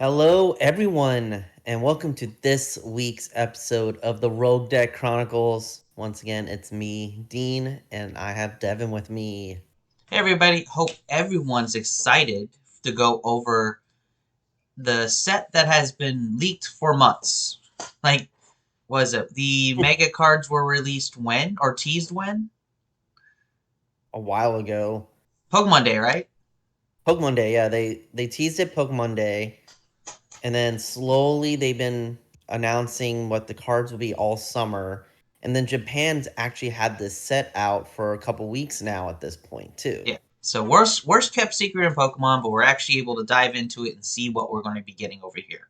Hello, everyone, and welcome to this week's episode of the Rogue Deck Chronicles. Once again, it's me, Dean, and I have Devin with me. Hey everybody, hope everyone's excited to go over the set that has been leaked for months. Like, was it? The mega cards were released when? Or teased when? A while ago, Pokemon Day, right? Pokemon Day, yeah, they teased it Pokemon Day, and then slowly they've been announcing what the cards will be all summer. And then Japan's actually had this set out for a couple weeks now at this point, too. Yeah. So worst kept secret in Pokemon, but we're actually able to dive into it and see what we're going to be getting over here.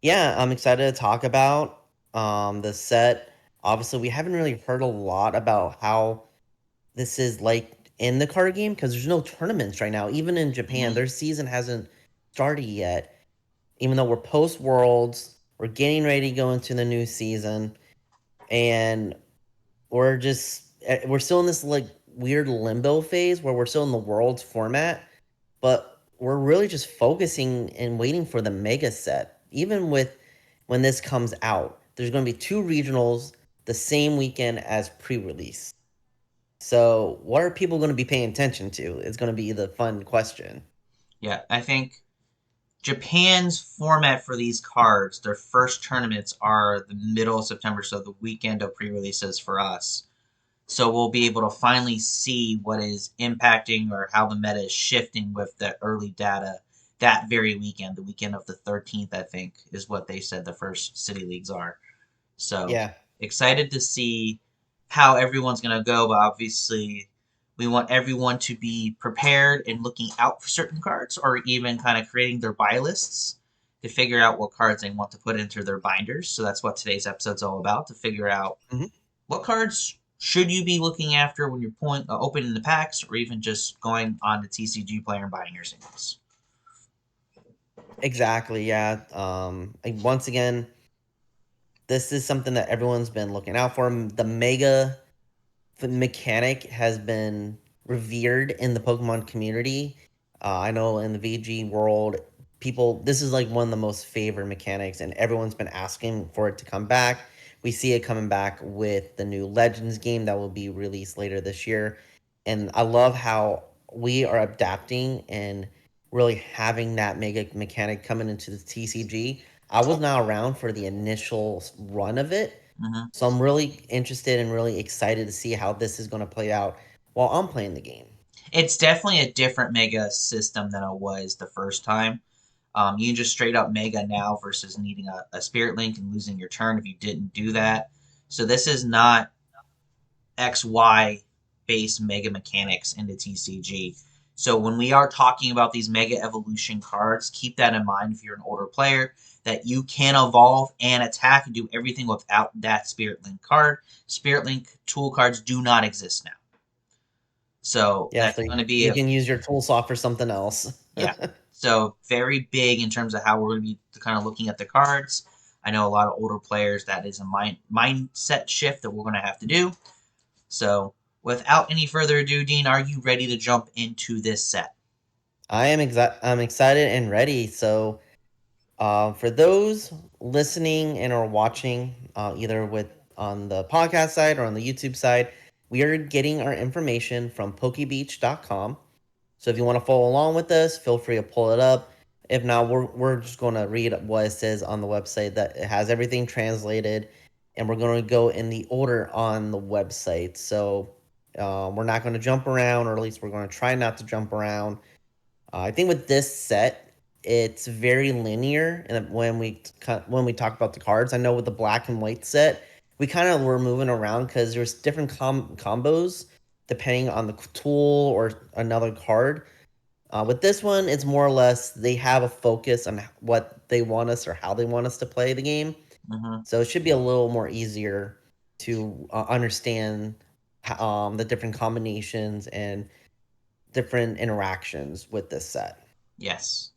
Yeah, I'm excited to talk about the set. Obviously, we haven't really heard a lot about how this is like in the card game because there's no tournaments right now. Even in Japan, Mm-hmm. their season hasn't started yet. Even though we're post Worlds, we're getting ready to go into the new season, and we're still in this like weird limbo phase where we're still in the Worlds format, but we're really just focusing and waiting for the mega set. Even with when this comes out, there's going to be two regionals the same weekend as pre-release. So, what are people going to be paying attention to? Is going to be the fun question. Yeah, I think Japan's format for these cards, their first tournaments are the middle of September, so the weekend of pre-releases for us. So we'll be able to finally see what is impacting or how the meta is shifting with the early data that very weekend, the weekend of the 13th, I think, is what they said the first city leagues are. So Yeah, excited to see how everyone's going to go, but obviously we want everyone to be prepared and looking out for certain cards or even kind of creating their buy lists to figure out what cards they want to put into their binders. So that's what today's episode's all about, to figure out hmm what cards should you be looking after when you're opening the packs, or even just going on the TCG player and buying your singles? exactly. Yeah. Once again, this is something that everyone's been looking out for. The mega mechanic has been revered in the Pokemon community. I know in the VG world, people, this is like one of the most favored mechanics, and everyone's been asking for it to come back. We see it coming back with the new Legends game that will be released later this year. And I love how we are adapting and really having that mega mechanic coming into the TCG. I was not around for the initial run of it, Mm-hmm. so I'm really interested and really excited to see how this is going to play out while I'm playing the game. It's definitely a different mega system than it was the first time. You can just straight up mega now versus needing a spirit link and losing your turn if you didn't do that. So this is not XY based mega mechanics into TCG. So when we are talking about these mega evolution cards, keep that in mind if you're an older player, that you can evolve and attack and do everything without that Spirit Link card. Spirit Link tool cards do not exist now. So Yeah, that's so going to be you a, can use your tool soft for something else. yeah. So very big in terms of how we're going to be kind of looking at the cards. I know a lot of older players, that is a mindset shift that we're going to have to do. So, without any further ado, Dean, are you ready to jump into this set? I'm excited and ready. So, for those listening and or watching, either with on the podcast side or on the YouTube side, we are getting our information from pokebeach.com. So if you want to follow along with us, feel free to pull it up. If not, we're just going to read what it says on the website, that it has everything translated, and we're going to go in the order on the website. So we're not going to jump around, or at least we're going to try not to jump around. I think with this set, it's very linear. And when we talk about the cards, I know with the black and white set, we kind of were moving around because there's different combos depending on the tool or another card. With this one, it's more or less they have a focus on what they want us or how they want us to play the game. Mm-hmm. So it should be a little more easier to understand the different combinations and different interactions with this set. Yes.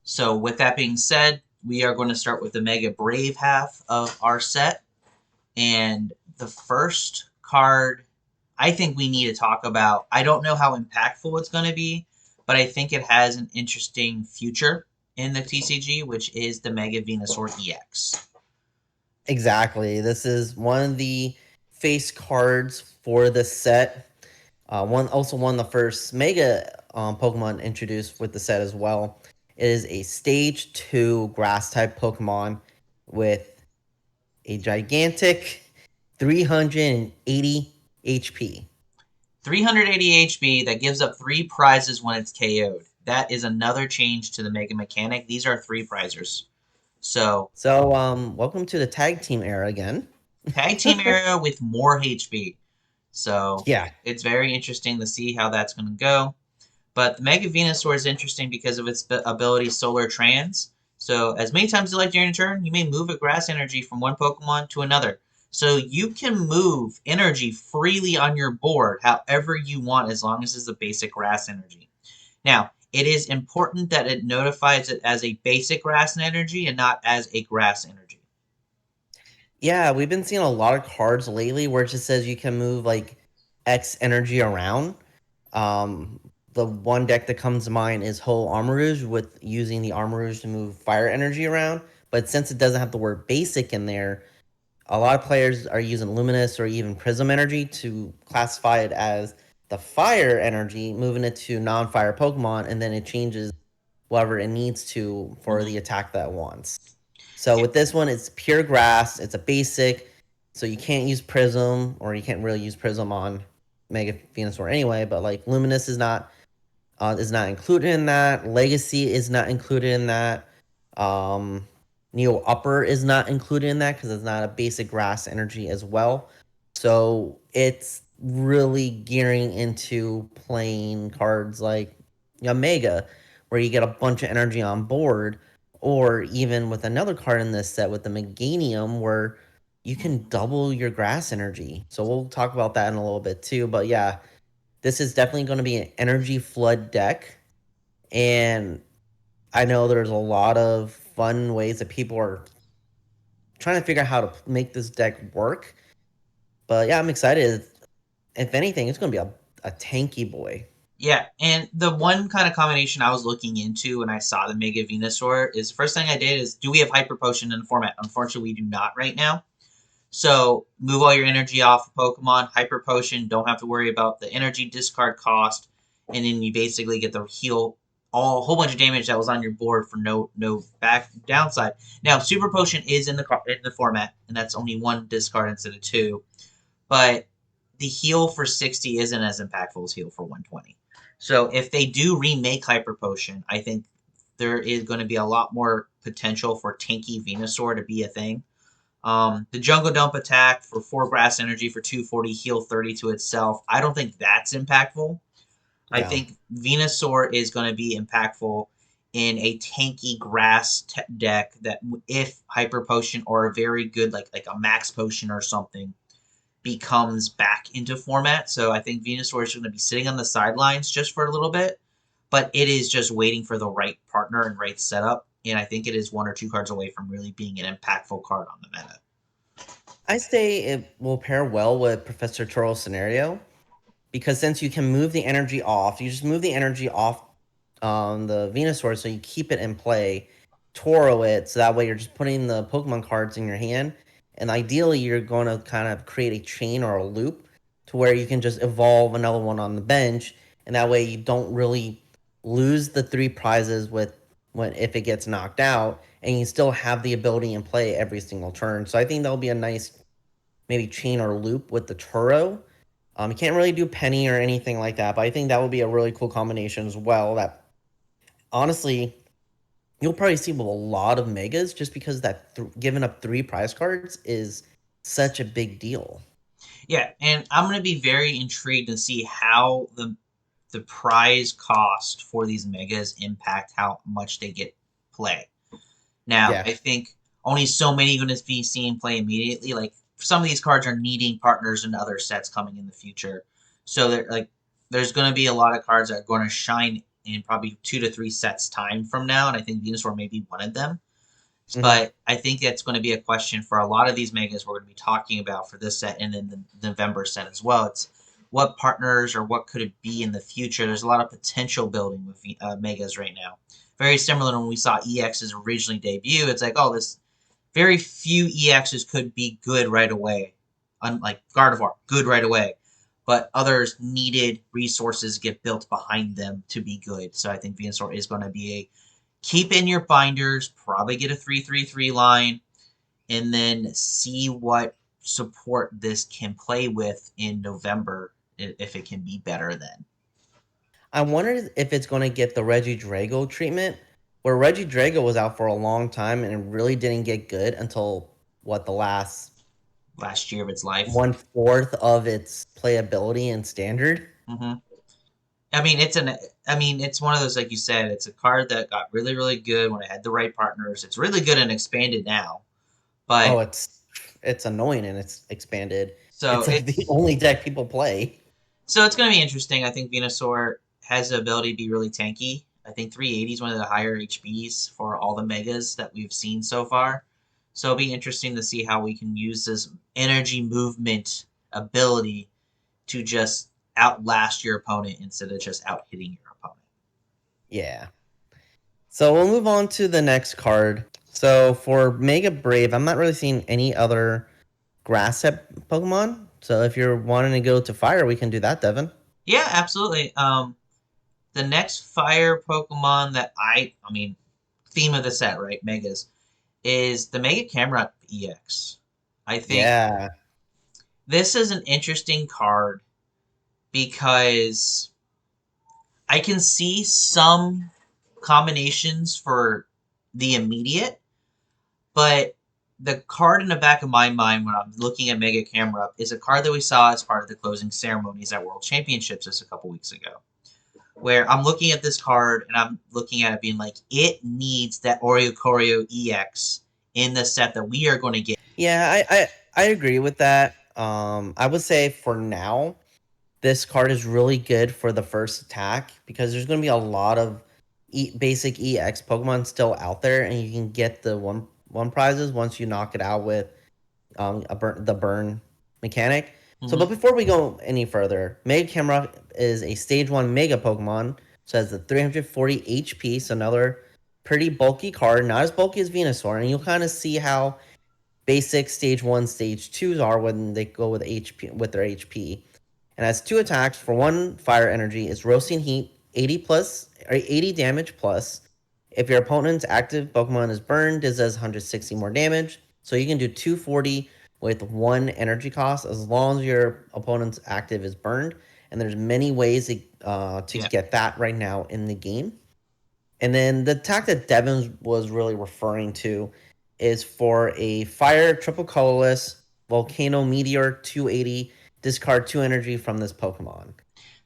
So, with that being said, we are going to start with the Mega Brave half of our set. And the first card I think we need to talk about, I don't know how impactful it's going to be, but I think it has an interesting future. in the TCG, which is the Mega Venusaur EX. Exactly. This is one of the face cards for the set. One of the first Mega Pokemon introduced with the set as well. It is a Stage 2 Grass type Pokemon with a gigantic 380 HP. 380 HP that gives up 3 prizes when it's KO'd. That is another change to the Mega mechanic. These are 3 prizers. So, So, welcome to the tag team era again. tag team era with more HP. So, Yeah. it's very interesting to see how that's going to go. But the Mega Venusaur is interesting because of its ability Solar Trans. So, as many times as you like during your turn, you may move a grass energy from one Pokemon to another. So, you can move energy freely on your board however you want as long as it's a basic grass energy. Now, it is important that it notifies it as a basic grass energy and not as a grass energy. Yeah, we've been seeing a lot of cards lately where it just says you can move like X energy around. Um, the one deck that comes to mind is Whole Armarouge with using the Armarouge to move fire energy around. But since it doesn't have the word basic in there, a lot of players are using Luminous or even Prism energy to classify it as the fire energy, moving it to non-fire Pokemon, and then it changes whatever it needs to for Mm-hmm. the attack that it wants. So Yeah. with this one, it's pure grass. It's a basic, so you can't use Prism, or you can't really use Prism on Mega Venusaur anyway. But like Luminous is not included in that. Legacy is not included in that. Um, Neo Upper is not included in that because it's not a basic grass energy as well. So it's really gearing into playing cards like Mega, where you get a bunch of energy on board, or even with another card in this set with the Meganium, where you can double your grass energy. So we'll talk about that in a little bit too. But yeah, this is definitely going to be an energy flood deck. And I know there's a lot of fun ways that people are trying to figure out how to make this deck work. But yeah, I'm excited. If anything, it's going to be a tanky boy. Yeah, and the one kind of combination I was looking into when I saw the Mega Venusaur is the first thing I did is, do we have Hyper Potion in the format? Unfortunately, we do not right now. So move all your energy off of Pokemon, Hyper Potion, don't have to worry about the energy discard cost, and then you basically get to heal a whole bunch of damage that was on your board for no back downside. Now Super Potion is in the format, and that's only 1 discard instead of 2, but the heal for 60 isn't as impactful as heal for 120. So if they do remake Hyper Potion, I think there is going to be a lot more potential for tanky Venusaur to be a thing. The Jungle Dump attack for 4 grass energy for 240, heal 30 to itself. I don't think that's impactful. I No. think Venusaur is going to be impactful in a tanky grass deck that if Hyper Potion or a very good like a Max Potion or something becomes back into format. So I think Venusaur is going to be sitting on the sidelines just for a little bit, but it is just waiting for the right partner and right setup. And I think it is 1 or 2 cards away from really being an impactful card on the meta. I say it will pair well with Professor Toro's scenario because since you can move the energy off, you just move the energy off the Venusaur so you keep it in play, Toro it, so that way you're just putting the Pokemon cards in your hand. And ideally, you're going to kind of create a chain or a loop to where you can just evolve another one on the bench. And that way you don't really lose the 3 prizes with when if it gets knocked out, and you still have the ability in play every single turn. So I think that'll be a nice maybe chain or loop with the Turo. You can't really do Penny or anything like that, but I think that would be a really cool combination as well. That honestly, you'll probably see with a lot of megas just because that giving up 3 prize cards is such a big deal. Yeah, and I'm going to be very intrigued to see how the prize cost for these megas impact how much they get play. Now, Yeah. I think only so many are going to be seeing play immediately. Like some of these cards are needing partners in other sets coming in the future, so there's going to be a lot of cards that are going to shine in probably 2 to 3 sets time from now, and I think Venusaur may be one of them. Hmm. But I think that's going to be a question for a lot of these megas we're going to be talking about for this set and then the November set as well. It's what partners or what could it be in the future. There's a lot of potential building with megas right now. very similar to when we saw EXs originally debut. It's like, oh, this very few EXs could be good right away, unlike Gardevoir, good right away. But others needed resources get built behind them to be good. So I think Venusaur is going to be a keep in your binders, probably get a 3-3-3 line, and then see what support this can play with in November if it can be better then. I wonder if it's going to get the Regidrago treatment, where Regidrago was out for a long time and it really didn't get good until what the last year of its life. 1/4 of its playability in standard. Mm-hmm. It's one of those, like you said, it's a card that got really, really good when it had the right partners. It's really good and expanded now, Oh, but it's annoying and it's expanded. so It's like the it's only deck people play. so it's going to be interesting. I think Venusaur has the ability to be really tanky. I think 380 is one of the higher HPs for all the megas that we've seen so far. So it'll be interesting to see how we can use this energy movement ability to just outlast your opponent instead of just out hitting your opponent. Yeah. So we'll move on to the next card. So for Mega Brave, I'm not really seeing any other grass type Pokemon. So if you're wanting to go to fire, we can do that, Devin. Yeah, absolutely. The next fire Pokemon that I mean, theme of the set, right? Megas, is the Mega Camera EX. I think Yeah. this is an interesting card because I can see some combinations for the immediate, but the card in the back of my mind when I'm looking at Mega Camera is a card that we saw as part of the closing ceremonies at World Championships just a couple weeks ago. Where I'm looking at this card and I'm looking at it being like, it needs that Oricorio EX in the set that we are going to get. Yeah, I agree with that. I would say for now, this card is really good for the first attack because there's going to be a lot of basic EX Pokemon still out there, and you can get the one prizes once you knock it out with the burn mechanic. So, but Mm-hmm. before we go any further, Mega Camera is a Stage 1 Mega Pokemon, so it has the 340 HP, so another pretty bulky card, not as bulky as Venusaur, and you'll kind of see how basic Stage 1, Stage 2s are when they go with HP with their HP. And has 2 attacks for 1 fire energy. Is Roasting Heat, 80 plus or 80 damage plus. If your opponent's active Pokemon is burned, it does 160 more damage. So you can do 240 with 1 energy cost as long as your opponent's active is burned. And there's many ways to Yeah. get that right now in the game. And then the attack that Devin was really referring to is for a fire triple colorless volcano meteor 280, discard 2 energy from this Pokemon.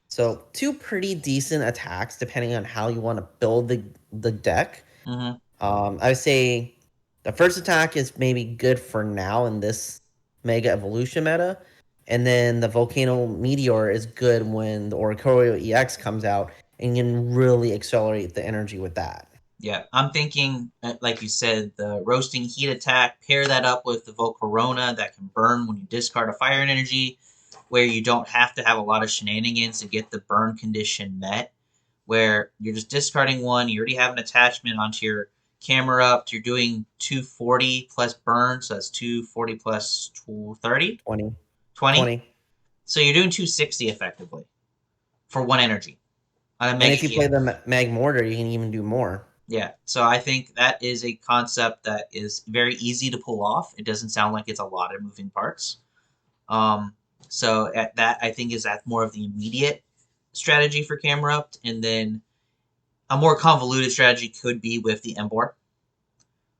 So 2 pretty decent attacks depending on how you want to build the deck. Mm-hmm. I would say the first attack is maybe good for now in this Mega Evolution meta. And then the Volcano Meteor is good when the Oricorio EX comes out and you can really accelerate the energy with that. Yeah. I'm thinking, like you said, the Roasting Heat attack, pair that up with the Volcarona that can burn when you discard a fire energy, where you don't have to have a lot of shenanigans to get the burn condition met, where you're just discarding one, you already have an attachment onto your camera up, you're doing 240 plus burn, so that's 240 plus 230? 20. 20? 20. So you're doing 260 effectively for 1 energy on a And Mega if you play EX. the Mag Mortar, you can even do more. Yeah, so I think that is a concept that is very easy to pull off. It doesn't sound like it's a lot of moving parts. Um, so at that, I think is that more of the immediate strategy for camera up, and then a more convoluted strategy could be with the Embor,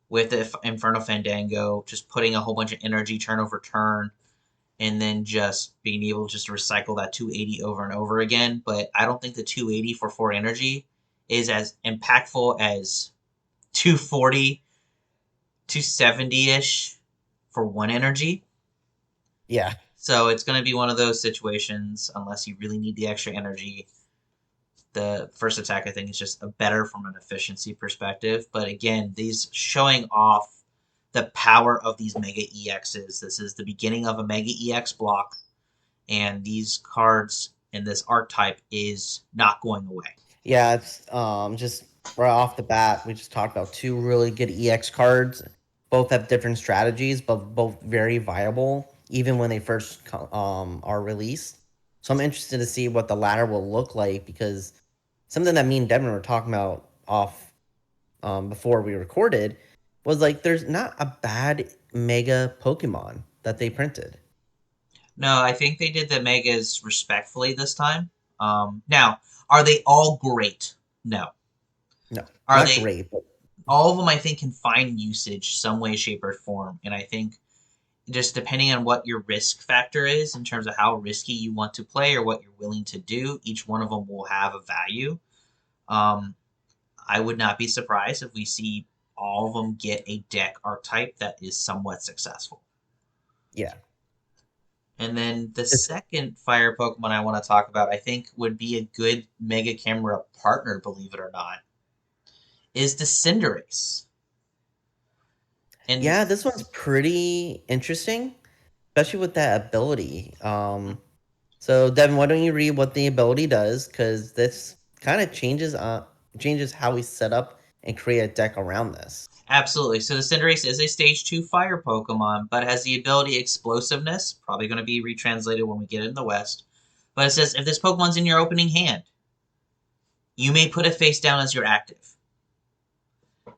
with the Inferno Fandango, just putting a whole bunch of energy turn over turn, and then just being able just to recycle that 280 over and over again. But I don't think the 280 for 4 energy is as impactful as 240, 270-ish for 1 energy. Yeah. So it's going to be one of those situations, unless you really need the extra energy. The first attack, I think, is just a better from an efficiency perspective. But again, these showing off the power of these Mega EXs. This is the beginning of a Mega EX block, and these cards and this archetype is not going away. Yeah, it's just right off the bat, we just talked about two really good EX cards. Both have different strategies, but both very viable, even when they first are released. So I'm interested to see what the latter will look like because something that me and Devin were talking about off before we recorded was like there's not a bad Mega Pokemon that they printed. No, I think they did the megas respectfully this time. Now, are they all great? No. No, Are not they great, but all of them? I think can find usage some way, shape, or form, and I think just depending on what your risk factor is in terms of how risky you want to play or what you're willing to do, each one of them will have a value. Um, I would not be surprised if we see all of them get a deck archetype that is somewhat successful. yeah. And then the It's, second fire Pokemon I want to talk about, I think would be a good Mega Camera partner, believe it or not, is the Cinderace. And yeah, this one's pretty interesting, especially with that ability. So Devin, why don't you read what the ability does? Because this kind of changes how we set up and create a deck around this. absolutely. So the Cinderace is a Stage 2 fire Pokemon, but has the ability Explosiveness, probably going to be retranslated when we get it in the West. But it says if this Pokemon's in your opening hand, you may put it face down as your active.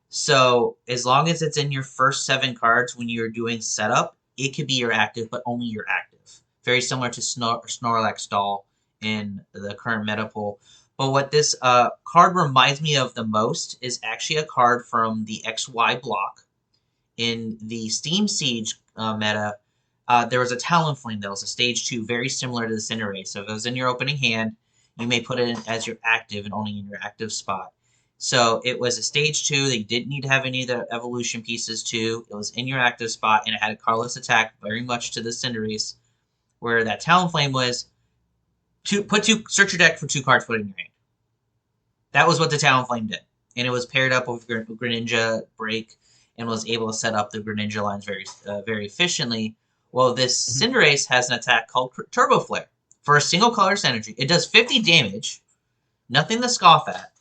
So as long as it's in your first 7 cards when you're doing setup, it could be your active, but only your active. Very similar to Snorlax Doll in the current meta pool. But what this card reminds me of the most is actually a card from the XY block in the Steam Siege meta. There was a Talonflame that was a Stage 2, very similar to the Cinderace. So if it was in your opening hand, you may put it in as your active and only in your active spot. So it was a Stage 2. They didn't need to have any of the evolution pieces too. It was in your active spot, and it had a cardless attack, very much to the Cinderace, where that Talonflame was search your deck for 2 cards, put it in your hand. That was what the Talonflame did, and it was paired up with Greninja Break, and was able to set up the Greninja lines very efficiently. Well, this Mhm. Cinderace has an attack called Turbo Flare. For a single colorless energy, it does 50 damage, nothing to scoff at.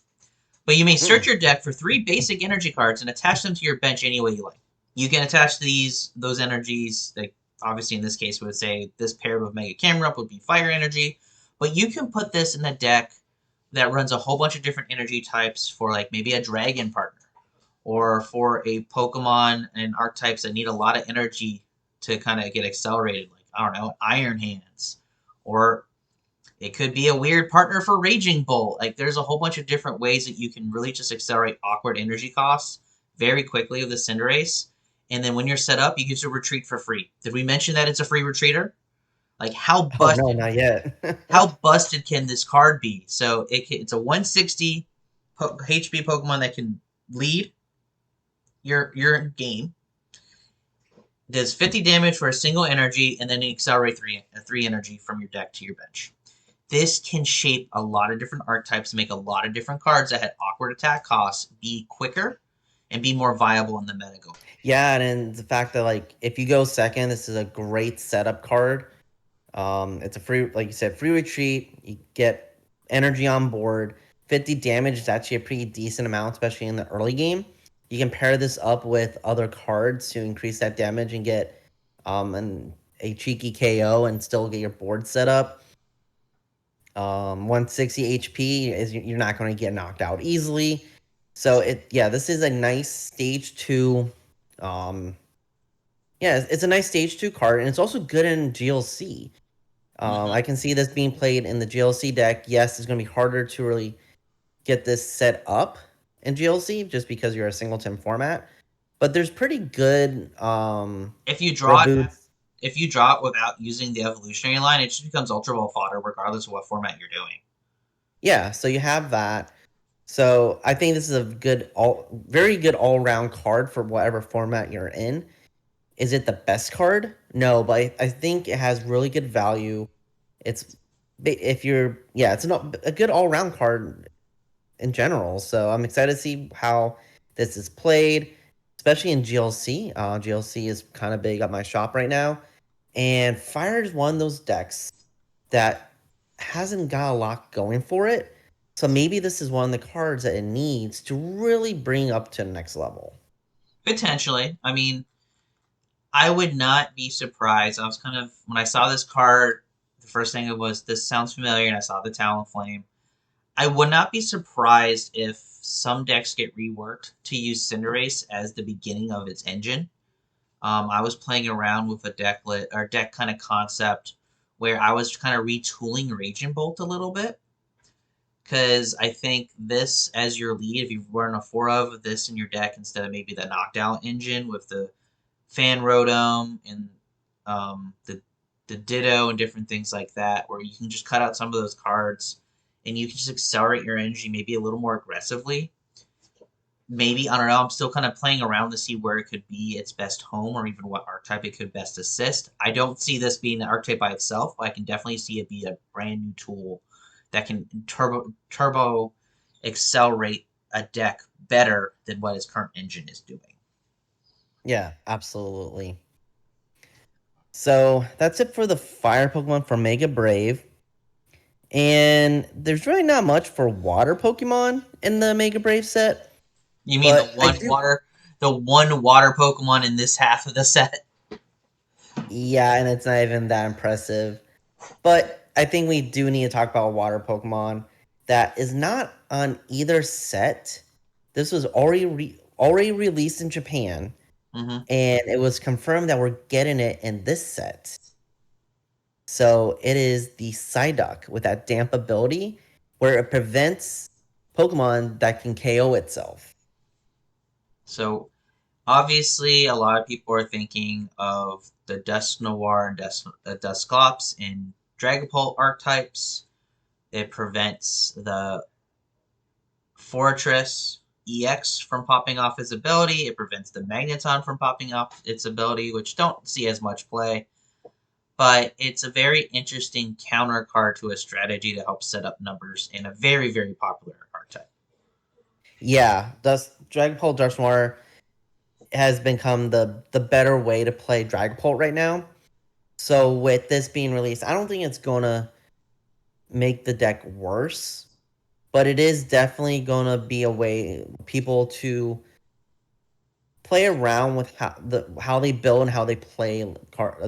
But you may search Mm. your deck for 3 basic energy cards and attach them to your bench any way you like. You can attach those energies, like obviously in this case we would say this paired with Mega Camera Up would be fire energy, but you can put this in a deck that runs a whole bunch of different energy types for like maybe a dragon partner or for a Pokemon and archetypes that need a lot of energy to kind of get accelerated, like I don't know, Iron Hands, or it could be a weird partner for Raging Bull. Like there's a whole bunch of different ways that you can really just accelerate awkward energy costs very quickly with the Cinderace. And then when you're set up, you get to retreat for free. Did we mention that it's a free retreater? Like Oh no, not yet. how busted can this card be? So it's a 160 HP Pokemon that can lead your game. Does 50 damage for a single energy, and then you accelerate three energy from your deck to your bench. This can shape a lot of different archetypes, make a lot of different cards that had awkward attack costs be quicker and be more viable in the meta going. Yeah, and then the fact that like if you go second, this is a great setup card. It's a free, like you said, free retreat. You get energy on board. 50 damage is actually a pretty decent amount, especially in the early game. You can pair this up with other cards to increase that damage and get a cheeky KO and still get your board set up. 160 HP is you're not going to get knocked out easily. So this is a nice stage 2. Um, yeah, it's a nice stage 2 card, and it's also good in GLC. Mm-hmm. I can see this being played in the GLC deck. Yes, it's going to be harder to really get this set up in GLC just because you're a singleton format. But there's pretty good If you draw it, reboots. if you draw it without using the evolutionary line, it just becomes Ultra Ball fodder, regardless of what format you're doing. Yeah, so you have that. So I think this is a very good all round card for whatever format you're in. Is it the best card? No, but I think it has really good value. It's if you're it's a good all round card in general. So I'm excited to see how this is played, especially in GLC. GLC is kind of big at my shop right now, and Fire is one of those decks that hasn't got a lot going for it. So maybe this is one of the cards that it needs to really bring up to the next level. Potentially. I mean, I would not be surprised. I was kind of, when I saw this card, the first thing it was, this sounds familiar, and I saw the Talonflame. I would not be surprised if some decks get reworked to use Cinderace as the beginning of its engine. I was playing around with a deck kind of concept where I was kind of retooling Raging Bolt a little bit, because I think this as your lead, if you run a 4 of this in your deck instead of maybe the knockdown engine with the Fan Rotom and the Ditto and different things like that, where you can just cut out some of those cards and you can just accelerate your energy maybe a little more aggressively. Maybe, I don't know, I'm still kind of playing around to see where it could be its best home or even what archetype it could best assist. I don't see this being an archetype by itself, but I can definitely see it be a brand new tool that can turbo accelerate a deck better than what its current engine is doing. Yeah, absolutely. So that's it for the fire Pokemon for Mega Brave. And there's really not much for water Pokemon in the Mega Brave set. You mean But I do. the one water Pokemon in this half of the set? Yeah, and it's not even that impressive. But I think we do need to talk about a water Pokemon that is not on either set. This was already released in Japan, Mm-hmm. and it was confirmed that we're getting it in this set. So it is the Psyduck with that damp ability where it prevents Pokemon that can KO itself. So obviously, a lot of people are thinking of the Dusknoir and Dusclops in Dragapult archetypes. It prevents the Fortress EX from popping off its ability. It prevents the Magneton from popping off its ability, which don't see as much play. But it's a very interesting counter card to a strategy to help set up numbers in a very, very popular archetype. Yeah, Dragapult Dusknoir has become the better way to play Dragapult right now. So with this being released, I don't think it's gonna make the deck worse, but it is definitely gonna be a way people to play around with how they build and how they play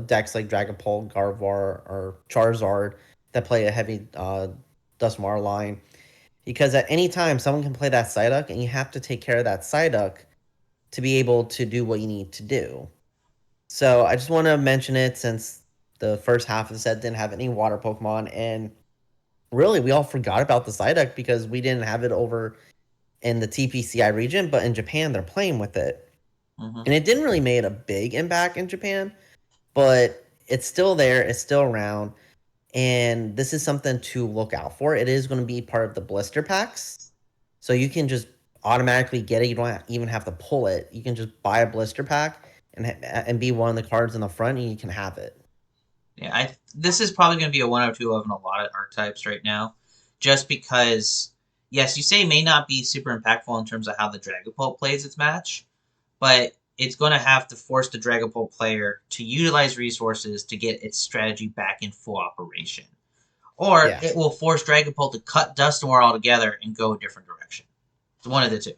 decks like Dragapult, Gardevoir, or Charizard that play a heavy Dusknoir line. Because at any time, someone can play that Psyduck, and you have to take care of that Psyduck to be able to do what you need to do. So I just want to mention it since the first half of the set didn't have any water Pokemon, and really we all forgot about the Psyduck because we didn't have it over in the TPCI region, but in Japan they're playing with it. Mm-hmm. And it didn't really make a big impact in Japan, but it's still there, it's still around, and this is something to look out for. It is going to be part of the blister packs, so you can just automatically get it. You don't even have to pull it. You can just buy a blister pack and be one of the cards in the front, and you can have it. Yeah, this is probably going to be a 102 of in a lot of archetypes right now, just because, yes, you say it may not be super impactful in terms of how the Dragapult plays its match, but it's going to have to force the Dragapult player to utilize resources to get its strategy back in full operation. Or Yeah. it will force Dragapult to cut Dusknoir altogether and go a different direction. It's one of the two.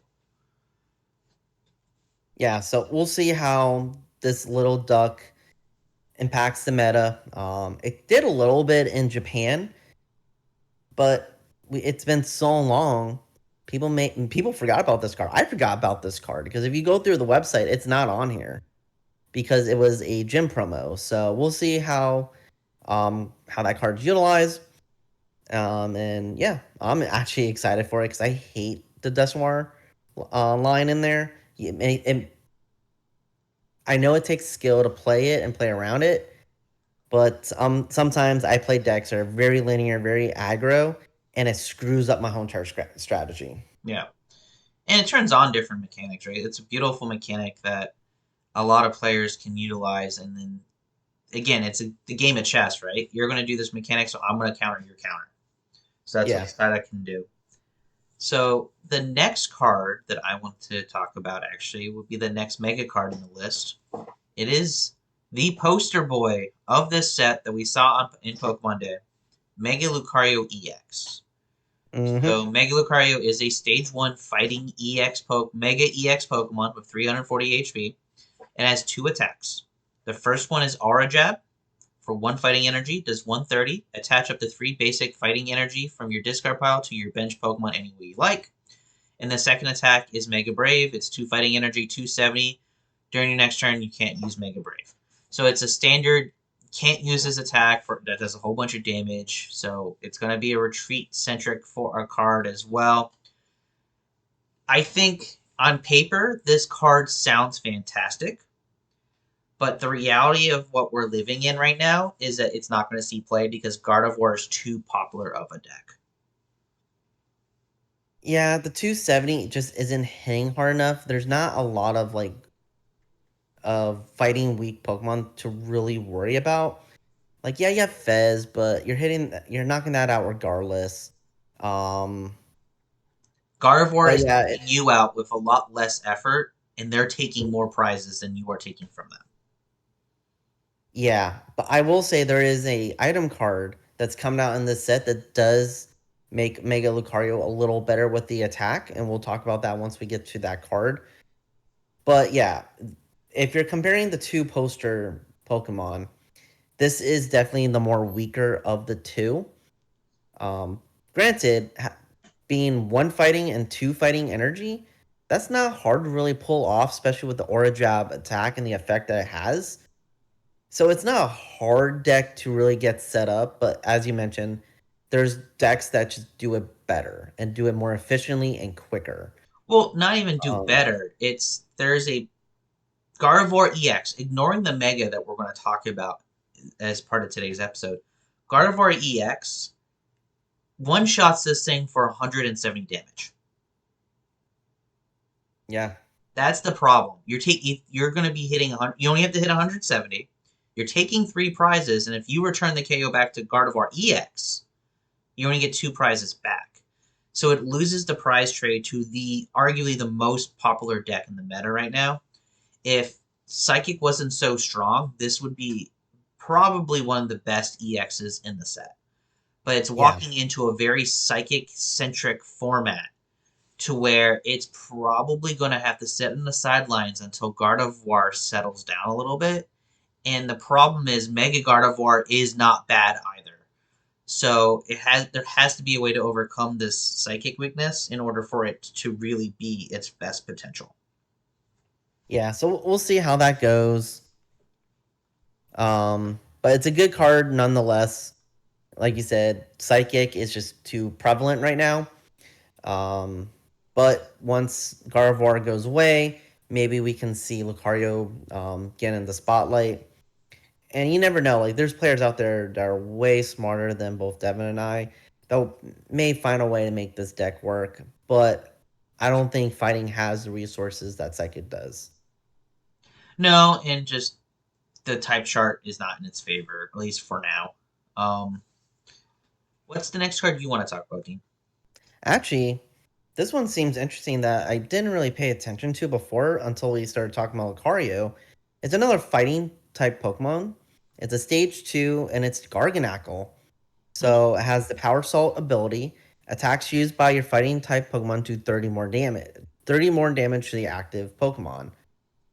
Yeah, so we'll see how this little duck impacts the meta. It did a little bit in Japan, but it's been so long. People forgot about this card. I forgot about this card because if you go through the website, it's not on here because it was a gym promo. So we'll see how that card's utilized. And yeah, I'm actually excited for it because I hate the Dusknoir line in there. I know it takes skill to play it and play around it, but sometimes I play decks that are very linear, very aggro, and it screws up my whole entire strategy. Yeah. And it turns on different mechanics, right? It's a beautiful mechanic that a lot of players can utilize. And then, again, it's the game of chess, right? You're going to do this mechanic, so I'm going to counter your counter. So that's what Yeah. Psyduck can do. So the next card that I want to talk about actually would be the next mega card in the list. It is the poster boy of this set that we saw in Pokemon Day, Mega Lucario EX. Mm-hmm. So Mega Lucario is a Stage 1 Fighting Mega EX Pokemon with 340 HP. It has 2 attacks. The first one is Aura Jab for 1 Fighting Energy, does 130. Attach up to 3 basic Fighting Energy from your discard pile to your bench Pokemon any way you like. And the second attack is Mega Brave. It's 2 Fighting Energy, 270. During your next turn, you can't use Mega Brave. So it's a standard, can't use this attack that does a whole bunch of damage. So it's going to be a retreat centric for a card as well. I think on paper, this card sounds fantastic. But the reality of what we're living in right now is that it's not going to see play because Gardevoir is too popular of a deck. Yeah, the 270 just isn't hitting hard enough. There's not a lot of like fighting weak Pokemon to really worry about. Like, yeah, you have Fez, but you're knocking that out regardless. Um, Gardevoir but is yeah, knocking you out with a lot less effort, and they're taking more prizes than you are taking from them. yeah. But I will say there is a item card that's coming out in this set that does make Mega Lucario a little better with the attack, and we'll talk about that once we get to that card. But yeah, if you're comparing the two poster Pokemon, this is definitely the more weaker of the two. Um, Granted, being 1 fighting and 2 fighting energy, that's not hard to really pull off, especially with the Aura Jab attack and the effect that it has. So it's not a hard deck to really get set up, but as you mentioned, there's decks that just do it better and do it more efficiently and quicker. Well, not even do Um, better. There's a Gardevoir EX, ignoring the Mega that we're going to talk about as part of today's episode. Gardevoir EX one shots this thing for 170 damage. yeah, That's the problem. You're going to be hitting. You only have to hit 170. You're taking 3 prizes, and if you return the KO back to Gardevoir EX, you only get 2 prizes back. So it loses the prize trade to the arguably the most popular deck in the meta right now. If Psychic wasn't so strong, this would be probably one of the best EXs in the set. But it's yeah, walking into a very Psychic centric format to where it's probably going to have to sit in the sidelines until Gardevoir settles down a little bit. And the problem is Mega Gardevoir is not bad either. So there has to be a way to overcome this psychic weakness in order for it to really be its best potential. yeah. So we'll see how that goes. But it's a good card nonetheless. Like you said, Psychic is just too prevalent right now. Um, but once Gardevoir goes away, maybe we can see Lucario get in the spotlight. And you never know. Like, there's players out there that are way smarter than both Devin and I that may find a way to make this deck work. But I don't think Fighting has the resources that Psychic does. No, and just the type chart is not in its favor, at least for now. Um, what's the next card you want to talk about, Dean? Actually, this one seems interesting that I didn't really pay attention to before until we started talking about Lucario. It's another fighting type Pokemon. It's a stage 2 and it's Garganackle. So it has the Power Salt ability. Attacks used by your fighting type Pokemon do 30 more damage. 30 more damage to the active Pokemon.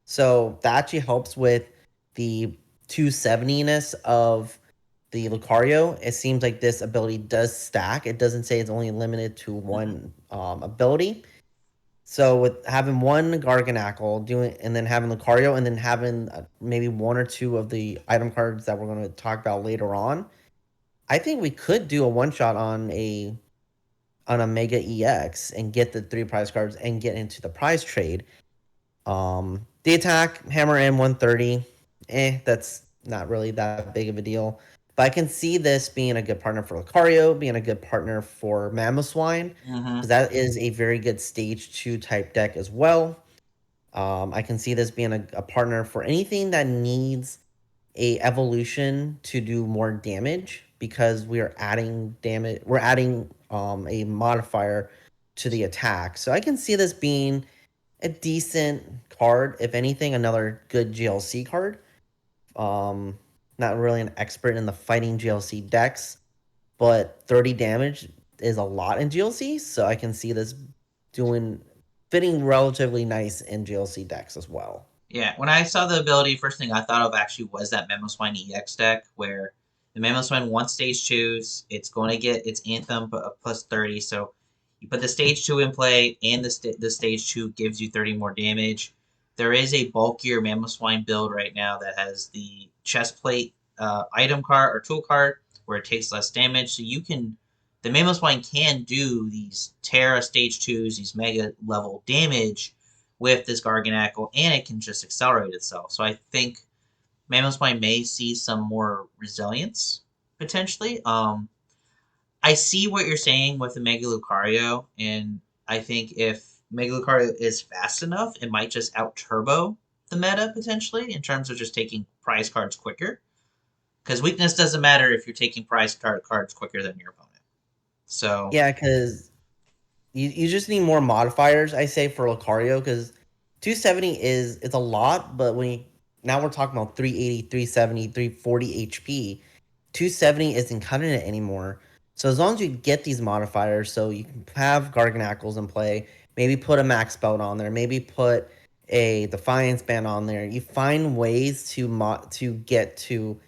So that actually helps with the 270-ness of the Lucario. It seems like this ability does stack. It doesn't say it's only limited to Mm-hmm. one ability. So with having one Garganackle doing, and then having Lucario, and then having maybe 1 or 2 of the item cards that we're going to talk about later on, I think we could do a one shot on a Mega EX and get the 3 prize cards and get into the prize trade. The attack, hammer in 130. That's not really that big of a deal. But I can see this being a good partner for Lucario, being a good partner for Mamoswine, Mm-hmm. because that is a very good stage 2 type deck as well. I can see this being a partner for anything that needs a evolution to do more damage because we are adding damage. We're adding a modifier to the attack. So I can see this being a decent card. If anything, another good GLC card. Um, Not really an expert in the fighting GLC decks, but 30 damage is a lot in GLC, so I can see this doing fitting relatively nice in GLC decks as well. Yeah, when I saw the ability, first thing I thought of actually was that Mamoswine EX deck, where the Mamoswine wants stage twos. It's going to get its Anthem plus 30, so you put the stage two in play, and the stage two gives you 30 more damage. There is a bulkier Mamoswine build right now that has the chest plate item card or tool card where it takes less damage, so you can. The Mamoswine can do these Terra stage twos, these mega level damage with this Garganackle, and it can just accelerate itself. So I think Mamoswine may see some more resilience potentially. I see what you're saying with the Mega Lucario, and I think if Mega Lucario is fast enough, it might just out turbo the meta potentially in terms of just taking prize cards quicker. Because weakness doesn't matter if you're taking prize cards quicker than your opponent. So Yeah, because you just need more modifiers, I say, for Lucario, because 270 is it's a lot, but now we're talking about 380, 370, 340 HP. 270 isn't cutting it anymore. So as long as you get these modifiers, so you can have Garganackles in play, maybe put a max belt on there, maybe put a Defiance band on there. You find ways to get to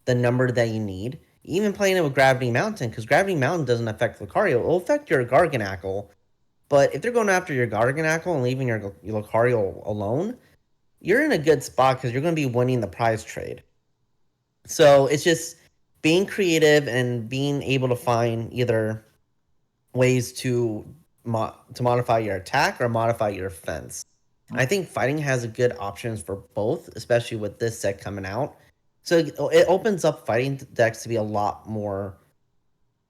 the number that you need. Even playing it with Gravity Mountain, because Gravity Mountain doesn't affect Lucario, it'll affect your Garganackle. But if they're going after your Garganackle and leaving your Lucario alone, you're in a good spot because you're going to be winning the prize trade. So it's just being creative and being able to find either ways to modify your attack or modify your defense. I think fighting has a good options for both, especially with this set coming out. So it opens up fighting decks to be a lot more,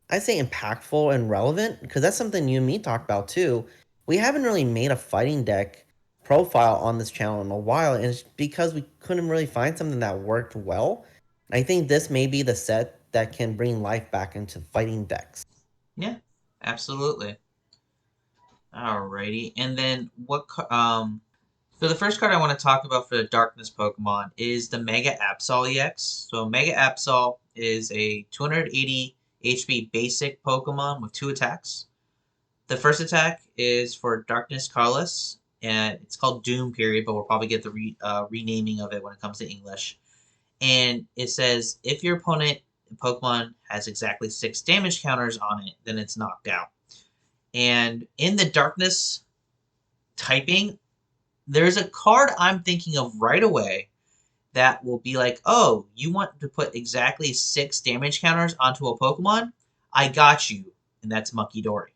I say, impactful and relevant, because that's something you and me talked about too. We haven't really made a fighting deck profile on this channel in a while, and it's because we couldn't really find something that worked well. I think this may be the set that can bring life back into fighting decks. yeah, absolutely. Alrighty, and then so the first card I want to talk about for the Darkness Pokemon is the Mega Absol EX. So Mega Absol is a 280 HP basic Pokemon with 2 attacks. The first attack is for Darkness Colorless, and it's called Doom Period, but we'll probably get the renaming of it when it comes to English. And it says if your opponent Pokemon has exactly 6 damage counters on it, then it's knocked out. And in the Darkness typing, there's a card I'm thinking of right away that will be like, oh, you want to put exactly 6 damage counters onto a Pokemon? I got you, and that's Monkey Dory.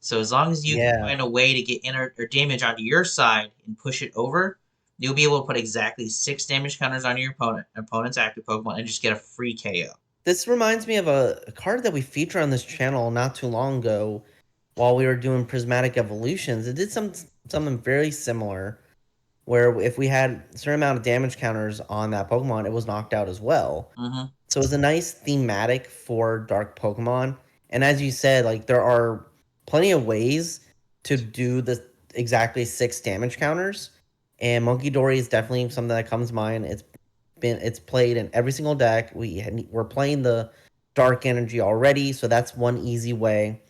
So as long as you can Yeah, find a way to get or damage onto your side and push it over, you'll be able to put exactly 6 damage counters on your opponent's active Pokemon and just get a free KO. this reminds me of a card that we featured on this channel not too long ago while we were doing Prismatic Evolutions. It did something very similar, where if we had a certain amount of damage counters on that Pokemon, it was knocked out as well. Mm-hmm. So it's a nice thematic for dark Pokemon. And as you said, like there are plenty of ways to do the exactly 6 damage counters. And Monkey Dory is definitely something that comes to mind. It's played in every single deck. We're playing the dark energy already, so that's one easy way.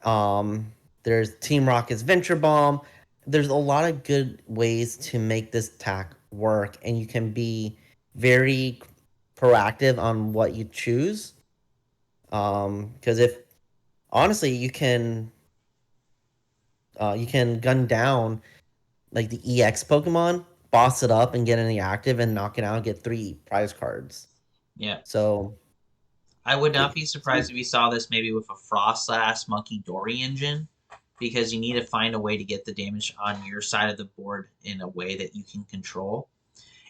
Um, there's Team Rocket's Venture Bomb. There's a lot of good ways to make this attack work, and you can be very proactive on what you choose. Because if honestly, you can gun down like the EX Pokemon, boss it up, and get any active, and knock it out, and get 3 prize cards. Yeah. So I would not it, be surprised if you saw this maybe with a Frostlass Monkey Dory engine, because you need to find a way to get the damage on your side of the board in a way that you can control.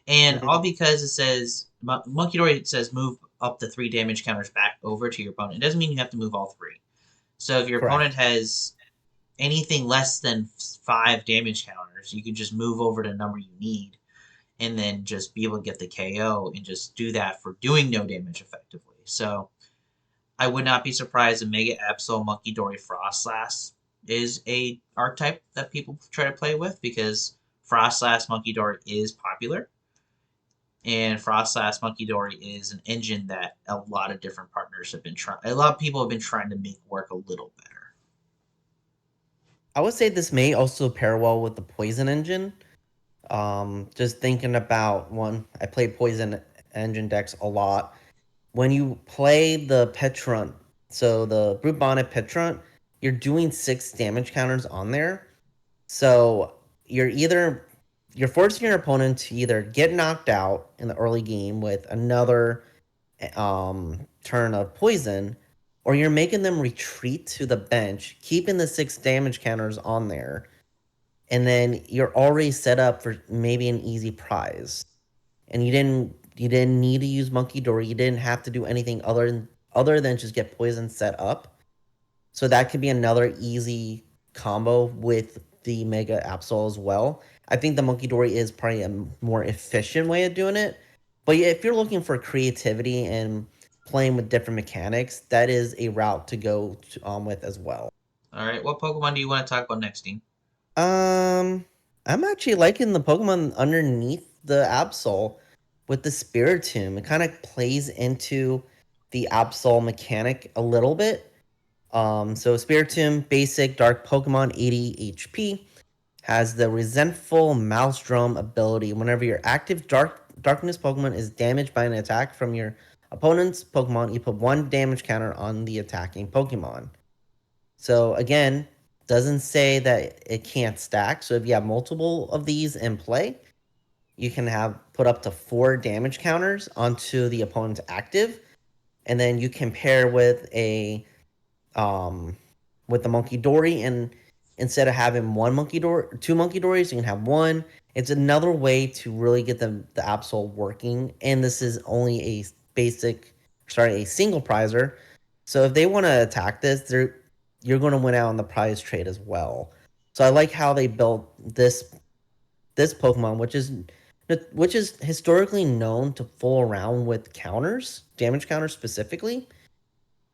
And all because it says Monkey Dory says move up to 3 damage counters back over to your opponent. It doesn't mean you have to move all 3. So if your opponent correct. has anything less than 5 damage counters, you can just move over to the number you need and then just be able to get the KO and just do that for doing no damage effectively. So I would not be surprised if Mega Absol Monkey Dory Frostlass is a archetype that people try to play with, because Frostlass Monkey Dory is popular. And Frostlass Monkey is an engine that a lot of different partners have been trying. A lot of people have been trying to make work a little better. I would say this may also pair well with the Poison engine. Just thinking about one, I play Poison engine decks a lot. When you play the Petrunt, so the Brute Bonnet Petrunt, you're doing 6 damage counters on there. So you're forcing your opponent to either get knocked out in the early game with another turn of poison, or you're making them retreat to the bench, keeping the 6 damage counters on there, and then you're already set up for maybe an easy prize. And you didn't need to use Monkey Dory. You didn't have to do anything other than just get poison set up. So that could be another easy combo with the Mega Absol as well. I think the Monkey Dory is probably a more efficient way of doing it. But yeah, if you're looking for creativity and playing with different mechanics, that is a route to go with as well. All right, what Pokemon do you want to talk about next, Dean? Um, I'm actually liking the Pokemon underneath the Absol with the Spiritomb. It kind of plays into the Absol mechanic a little bit. So Spiritomb, basic dark Pokemon, 80 HP, has the Resentful Maelstrom ability. Whenever your active darkness Pokemon is damaged by an attack from your opponent's Pokemon, you put 1 damage counter on the attacking Pokemon. So again, doesn't say that it can't stack. So if you have multiple of these in play, you can have put up to 4 damage counters onto the opponent's active, and then you can pair um with the Monkey Dory, and instead of having two Monkey Dories, you can have one. It's another way to really get the Absol working, and this is only a single prizer. So if they want to attack this, you're going to win out on the prize trade as well. So I like how they built this Pokemon, which is historically known to fool around with counters, damage counters specifically,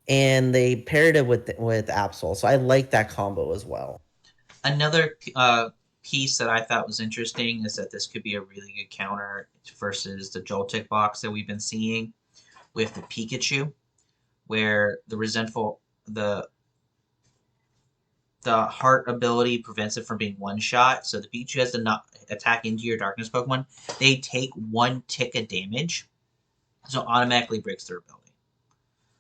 and they paired it with Absol. So I like that combo as well. Another piece that I thought was interesting is that this could be a really good counter versus the Joltik box that we've been seeing with the Pikachu, where the heart ability prevents it from being one shot. So the Pikachu has to not attack into your darkness Pokemon. They take 1 tick of damage, so automatically breaks their ability.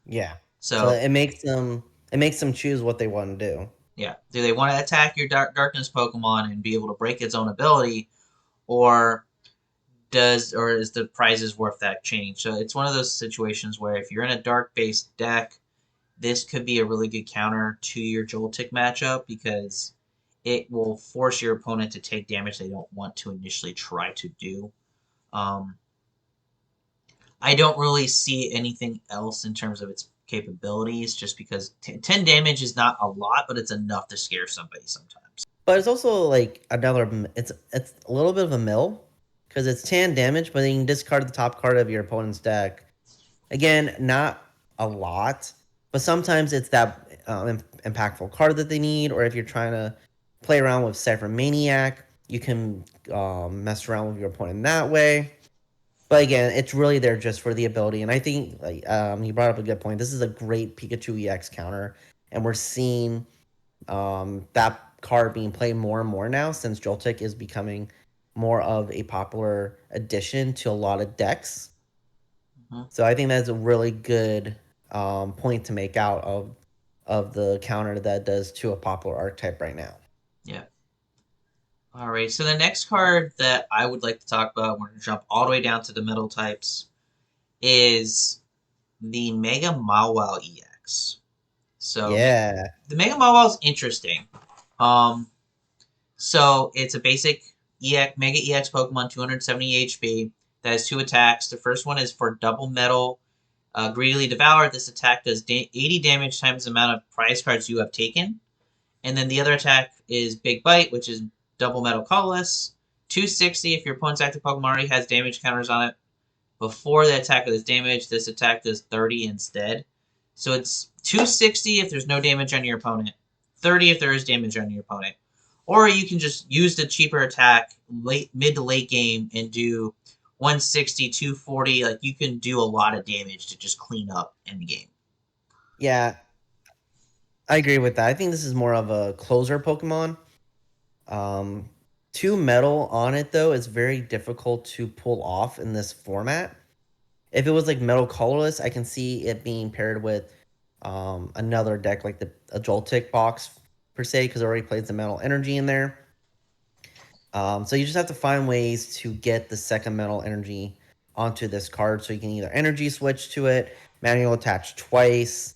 Yeah. So So it makes them choose what they want to do. yeah, do they want to attack your darkness Pokemon and be able to break its own ability, or is the prizes worth that change? So it's one of those situations where if you're in a dark based deck, this could be a really good counter to your Joltik matchup because it will force your opponent to take damage they don't want to initially try to do. Um, I don't really see anything else in terms of its capabilities, just because 10 damage is not a lot, but it's enough to scare somebody sometimes. But it's also like it's a little bit of a mill because it's 10 damage, but then you can discard the top card of your opponent's deck. Again, not a lot, but sometimes it's that impactful card that they need, or if you're trying to play around with Cypher Maniac, you can mess around with your opponent that way. But again, it's really there just for the ability. And I think you brought up a good point. This is a great Pikachu EX counter, and we're seeing that card being played more and more now since Joltik is becoming more of a popular addition to a lot of decks. Mhm. So I think that's a really good point to make out of the counter that does to a popular archetype right now. Yeah. All right. So the next card that I would like to talk about, we're going to jump all the way down to the metal types, is the Mega Mawile EX. So Yeah, the Mega Mawile is interesting. Um, so it's a basic Mega EX Pokemon, 270 HP, that has 2 attacks. The first one is for double metal greedily devour. This attack does 80 damage times the amount of prize cards you have taken. And then the other attack is Big Bite, which is double metal colorless. 260 if your opponent's active Pokemon already has damage counters on it. Before the attack of this damage, this attack does 30 instead. So it's 260 if there's no damage on your opponent, 30 if there is damage on your opponent. Or you can just use the cheaper attack mid to late game and do 160, 240. Like, you can do a lot of damage to just clean up in the game. Yeah, I agree with that. I think this is more of a closer Pokemon. Um, 2 metal on it though is very difficult to pull off in this format. If it was like metal colorless, I can see it being paired with another deck like the a Joltik box per se, because it already plays the metal energy in there. So you just have to find ways to get the second metal energy onto this card, so you can either energy switch to it, manual attach twice.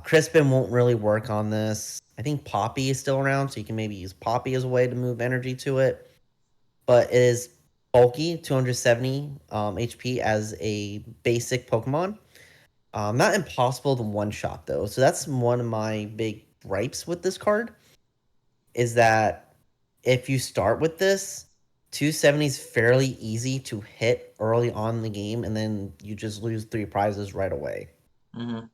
Crispin won't really work on this. I think Poppy is still around, so you can maybe use Poppy as a way to move energy to it. But it is bulky, 270 HP as a basic Pokemon. Not impossible to one shot though. So that's one of my big gripes with this card, is that if you start with this, 270 is fairly easy to hit early on in the game, and then you just lose 3 prizes right away. Mm-hmm.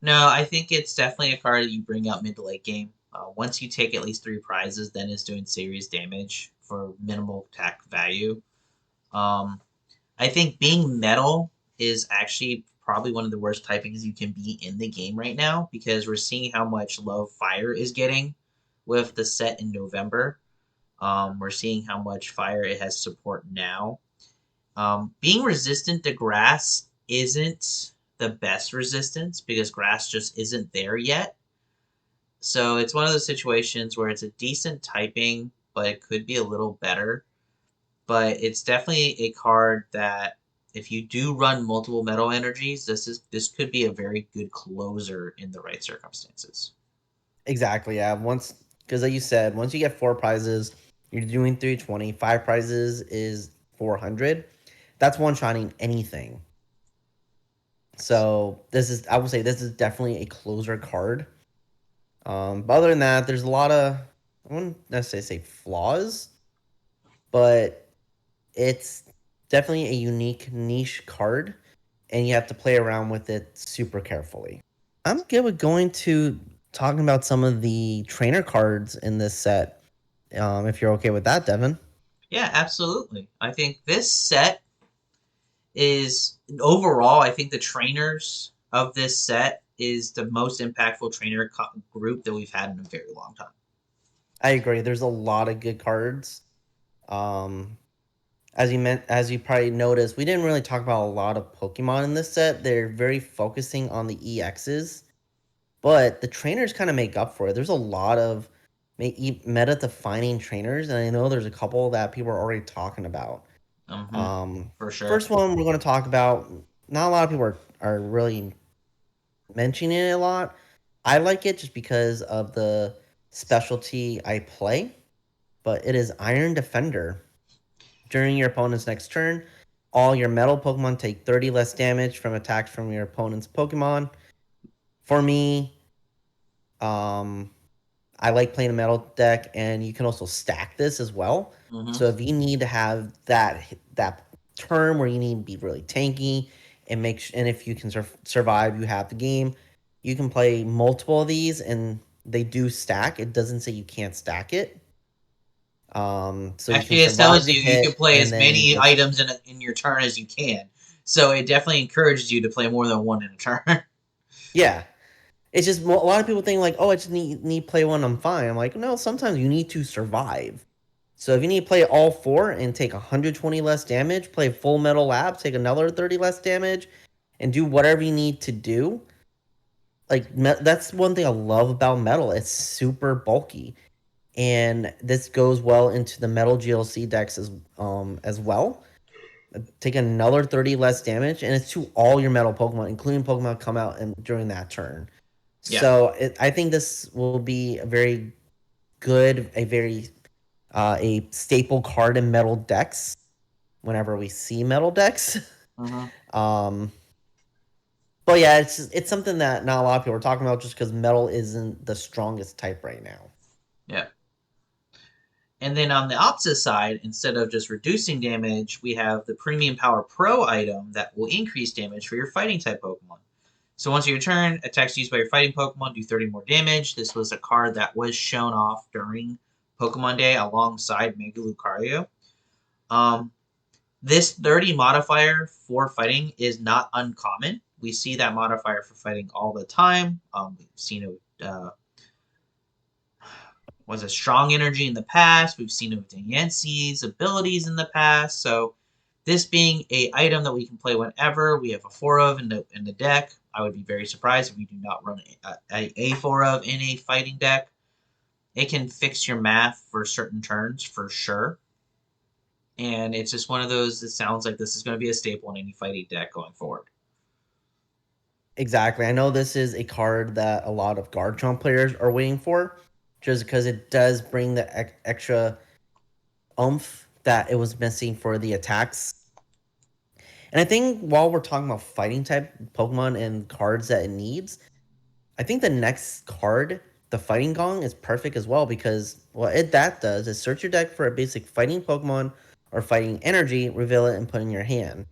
No, I think it's definitely a card that you bring out mid to late game. Once you take at least 3 prizes, then it's doing serious damage for minimal attack value. Um, I think being metal is actually probably one of the worst typings you can be in the game right now, because we're seeing how much love fire is getting with the set in November. We're seeing how much fire it has support now. Being resistant to grass isn't the best resistance, because grass just isn't there yet. So it's one of those situations where it's a decent typing, but it could be a little better. But it's definitely a card that, if you do run multiple metal energies, this could be a very good closer in the right circumstances. Exactly, yeah. Once, because like you said, once you get 4 prizes, you're doing 320. 5 prizes is 400. That's one shotting anything. So this is, I would say, this is definitely a closer card. But other than that, there's a lot of, I wouldn't necessarily say flaws, but it's definitely a unique niche card, and you have to play around with it super carefully. I'm good with going to talking about some of the trainer cards in this set. If you're okay with that, Devin. Yeah, absolutely. I think this set is, overall, I think the trainers of this set is the most impactful trainer group that we've had in a very long time. I agree. There's a lot of good cards. Um, as you probably noticed, we didn't really talk about a lot of Pokemon in this set. They're very focusing on the EXs, but the trainers kind of make up for it. There's a lot of meta defining trainers, and I know there's a couple that people are already talking about. Mm-hmm. Um, For sure. First one we're going to talk about. Not a lot of people are really mentioning it a lot. I like it just because of the specialty I play, but it is Iron Defender. During your opponent's next turn, all your metal Pokemon take 30 less damage from attacks from your opponent's Pokemon. For me, um, I like playing a metal deck, and you can also stack this as well. Mm-hmm. So if you need to have that turn where you need to be really tanky and and if you can survive, you have the game. You can play multiple of these, and they do stack. It doesn't say you can't stack it. So you can Actually, it survive tells the you you can hit, play and as then many items in your turn as you can. So it definitely encourages you to play more than one in a turn. yeah. It's just a lot of people think like, oh, I just need to play one, I'm fine. I'm like, no, sometimes you need to survive. So if you need to play all 4 and take 120 less damage, play full Metal Lab, take another 30 less damage, and do whatever you need to do. Like that's one thing I love about Metal. It's super bulky, and this goes well into the Metal GLC decks as well. Take another 30 less damage, and it's to all your Metal Pokemon, including Pokemon come out during that turn. Yeah. So I think this will be a very good, a staple card in metal decks whenever we see metal decks. Mm-hmm. um, but yeah, it's something that not a lot of people are talking about, just because metal isn't the strongest type right now. Yeah. And then on the opposite side, instead of just reducing damage, we have the Premium Power Pro item that will increase damage for your fighting type Pokemon. So once your turn, attacks used by your fighting Pokemon do 30 more damage. This was a card that was shown off during Pokemon Day alongside Mega Lucario. Um, This 30 modifier for fighting is not uncommon. We see that modifier for fighting all the time. We've seen it was a strong energy in the past. We've seen it with Yancey's abilities in the past. So this being a item that we can play whenever we have a 4 of in the deck, I would be very surprised if we do not run a 4 of in a fighting deck. It can fix your math for certain turns for sure. And it's just one of those that sounds like this is going to be a staple in any fighting deck going forward. Exactly. I know this is a card that a lot of Garchomp players are waiting for, just because it does bring the extra oomph that it was missing for the attacks. And I think while we're talking about fighting type Pokemon and cards that it needs, I think the next card, the Fighting Gong, is perfect as well because what that does is search your deck for a basic fighting Pokemon or fighting energy, reveal it, and put it in your hand.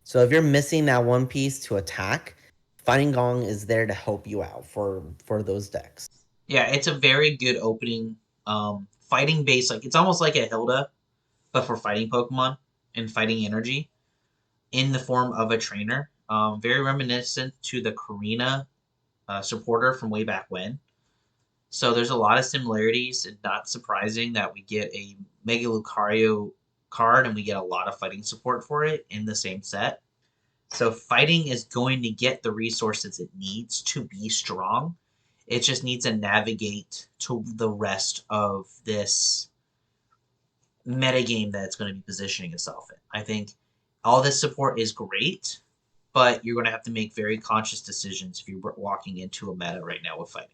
So if you're missing that one piece to attack, Fighting Gong is there to help you out for those decks. Yeah, it's a very good opening. Fighting base, like it's almost like a Hilda, but for fighting Pokemon and fighting energy in the form of a trainer. Very reminiscent to the Karina supporter from way back when. So there's a lot of similarities, and not surprising that we get a Mega Lucario card and we get a lot of fighting support for it in the same set. So fighting is going to get the resources it needs to be strong. It just needs to navigate to the rest of this metagame that it's going to be positioning itself in. I think all this support is great, but you're going to have to make very conscious decisions if you're walking into a meta right now with fighting.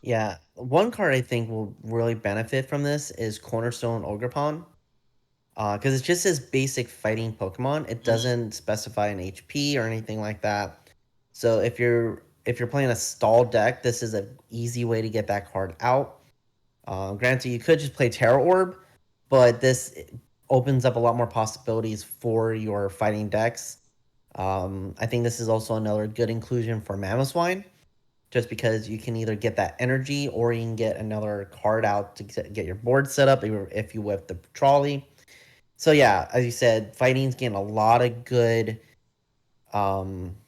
Yeah, one card I think will really benefit from this is Cornerstone Ogerpon. Because it's just this basic fighting Pokemon. It Mm-hmm. doesn't specify an HP or anything like that. So if you're playing a stall deck, this is an easy way to get that card out. Granted, you could just play Terra Orb, but this opens up a lot more possibilities for your fighting decks. I think this is also another good inclusion for Mamoswine, just because you can either get that energy or you can get another card out to get your board set up if you whip the trolley. So yeah, as you said, fighting's getting a lot of good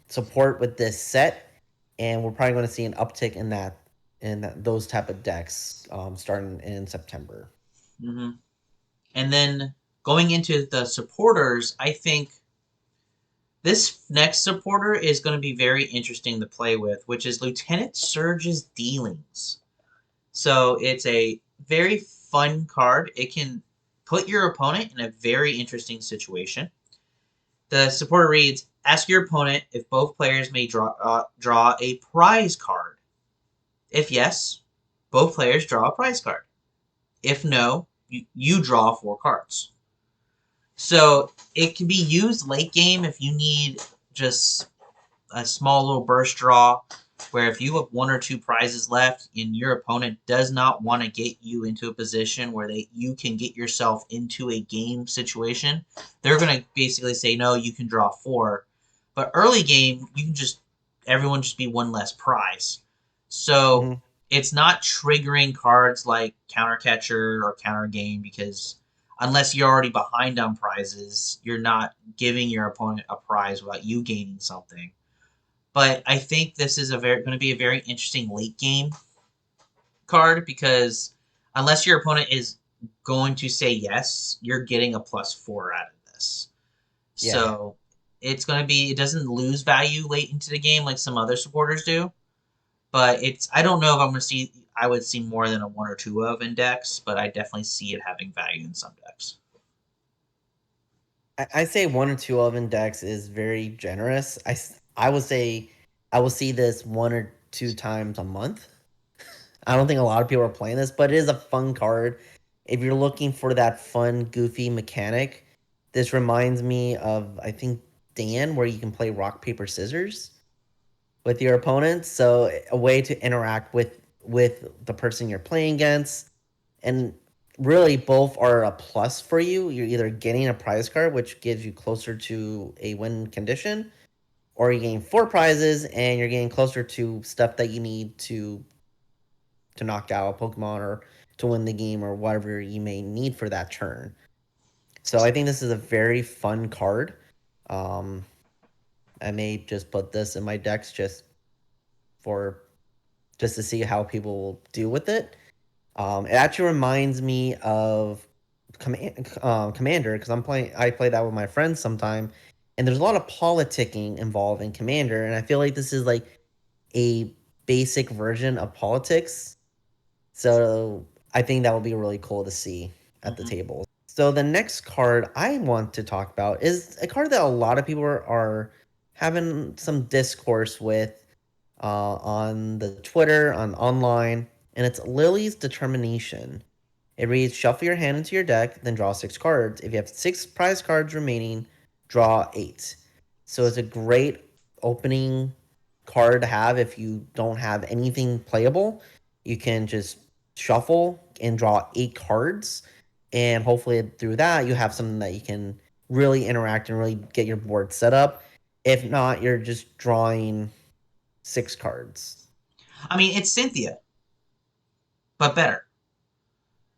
support with this set, and we're probably going to see an uptick in those type of decks starting in September. Mm-hmm. And then going into the supporters, I think this next supporter is going to be very interesting to play with, which is Lieutenant Surge's Dealings. So it's a very fun card. It can put your opponent in a very interesting situation. The supporter reads, ask your opponent if both players may draw a prize card. If yes, both players draw a prize card. If no, you draw 4 cards. So it can be used late game if you need just a small little burst draw where if you have 1 or 2 prizes left and your opponent does not want to get you into a position where you can get yourself into a game situation, they're going to basically say, no, you can draw 4. But early game, you can just, everyone just be 1 less prize. So Mm-hmm. it's not triggering cards like Counter Catcher or Counter Game because unless you're already behind on prizes, you're not giving your opponent a prize without you gaining something. But I think this is going to be a very interesting late game card because unless your opponent is going to say yes, you're getting a +4 out of this. Yeah, So it's going to be, it doesn't lose value late into the game like some other supporters do. But I don't know if I'm going to see, I would see more than a 1 or 2 of in decks, but I definitely see it having value in some decks. I say 1 or 2 oven decks is very generous. I would say I will see this 1 or 2 times a month. I don't think a lot of people are playing this, but it is a fun card. If you're looking for that fun, goofy mechanic, this reminds me of I think Dan, where you can play rock paper scissors with your opponent. So a way to interact with the person you're playing against, and really both are a plus for you. You're either getting a prize card, which gives you closer to a win condition, or you're getting 4 prizes and you're getting closer to stuff that you need to knock out a Pokemon or to win the game or whatever you may need for that turn. So I think this is a very fun card. Um, I may just put this in my decks for just to see how people do with it. It actually reminds me of Commander because I play that with my friends sometime, and there's a lot of politicking involved in Commander, and I feel like this is like a basic version of politics. So I think that would be really cool to see at the Hmm. table. So the next card I want to talk about is a card that a lot of people are having some discourse with on the Twitter, on online, and it's Lily's Determination. It reads: Shuffle your hand into your deck, then draw 6 cards. If you have 6 prize cards remaining, draw 8. So it's a great opening card to have if you don't have anything playable. You can just shuffle and draw 8 cards, and hopefully through that you have something that you can really interact and really get your board set up. If not, you're just drawing 6 cards. I mean, it's Cynthia, but better.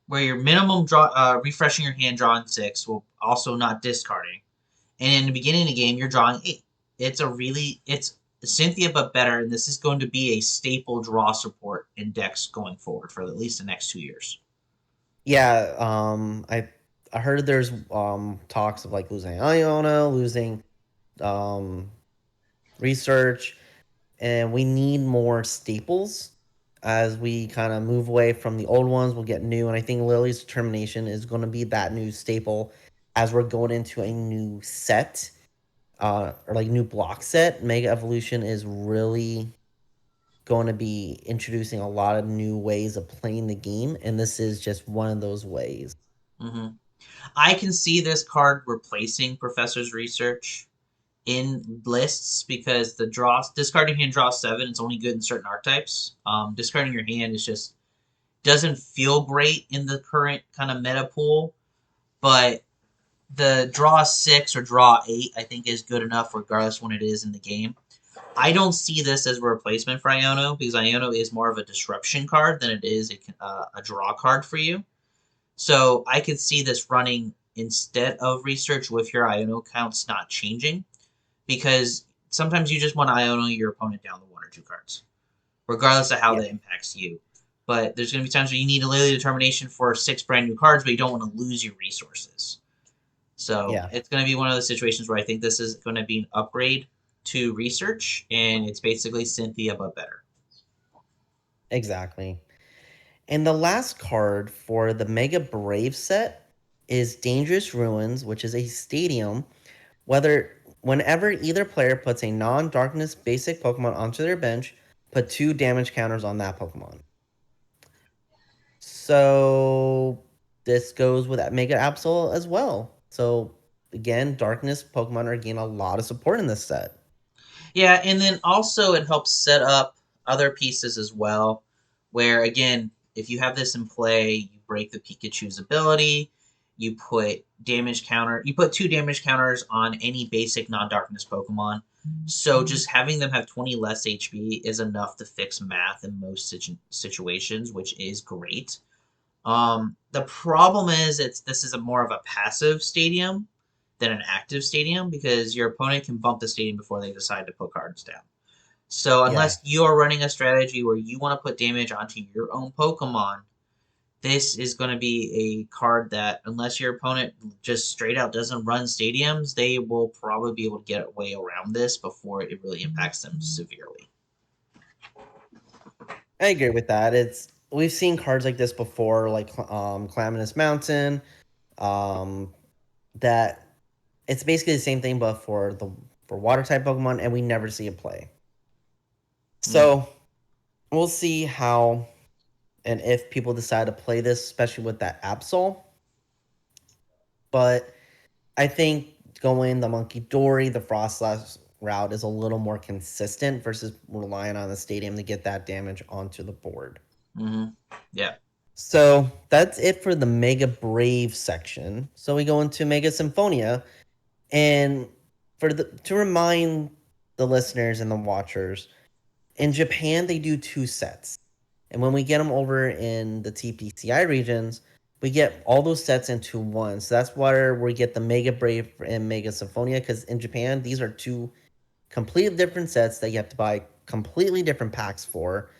Where your minimum draw, refreshing your hand, drawing 6, will also not discarding. And in the beginning of the game, you're drawing 8. It's Cynthia, but better. And this is going to be a staple draw support in decks going forward for at least the next 2 years. Yeah, I heard there's talks of like losing Iono, losing um research, and we need more staples as we kind of move away from the old ones. We'll get new, and I think Lily's Determination is going to be that new staple as we're going into a new set, or like new block set. Mega Evolution is really going to be introducing a lot of new ways of playing the game, and this is just one of those ways. Hmm. I can see this card replacing Professor's Research in lists because the draw discarding hand draw 7 is only good in certain archetypes. Discarding your hand is just doesn't feel great in the current kind of meta pool, but the draw 6 or draw 8 I think is good enough regardless when it is in the game. I don't see this as a replacement for Iono because Iono is more of a disruption card than it is a draw card for you. So I could see this running instead of research with your Iono counts not changing because sometimes you just want to Iono your opponent down the 1 or 2 cards, regardless of how Yeah, that impacts you. But there's going to be times where you need a Lily Determination for 6 brand new cards, but you don't want to lose your resources. So yeah, it's going to be one of those situations where I think this is going to be an upgrade to research, and it's basically Cynthia but better. exactly. And the last card for the Mega Brave set is Dangerous Ruins, which is a stadium. Whenever either player puts a non-darkness basic Pokemon onto their bench, put 2 damage counters on that Pokemon. So this goes with that Mega Absol as well. So again, darkness Pokemon are getting a lot of support in this set. Yeah, and then also it helps set up other pieces as well, where again, if you have this in play, you break the Pikachu's ability, you put 2 damage counters on any basic non-darkness Pokemon. So just having them have 20 less HP is enough to fix math in most situations, which is great. The problem is this is a more of a passive stadium than an active stadium because your opponent can bump the stadium before they decide to put cards down. So Yeah, unless you are running a strategy where you want to put damage onto your own Pokemon, this is going to be a card that unless your opponent just straight out doesn't run stadiums, they will probably be able to get a way around this before it really impacts them severely. I agree with that. It's we've seen cards like this before, like Calamitous Mountain, um, that it's basically the same thing, but for water type Pokemon, and we never see it play. Mm, So we'll see how and if people decide to play this, especially with that Absol. But I think going the Monkey Dory, the Frostlass route is a little more consistent versus relying on the stadium to get that damage onto the board. mm-hmm. Yeah. So that's it for the Mega Brave section. So we go into Mega Symphonia, and to remind the listeners and the watchers, in Japan they do 2 sets, and when we get them over in the TPCI regions, we get all those sets into one. So that's where we get the Mega Brave and Mega Symphonia, because in Japan, these are two completely different sets that you have to buy completely different packs for.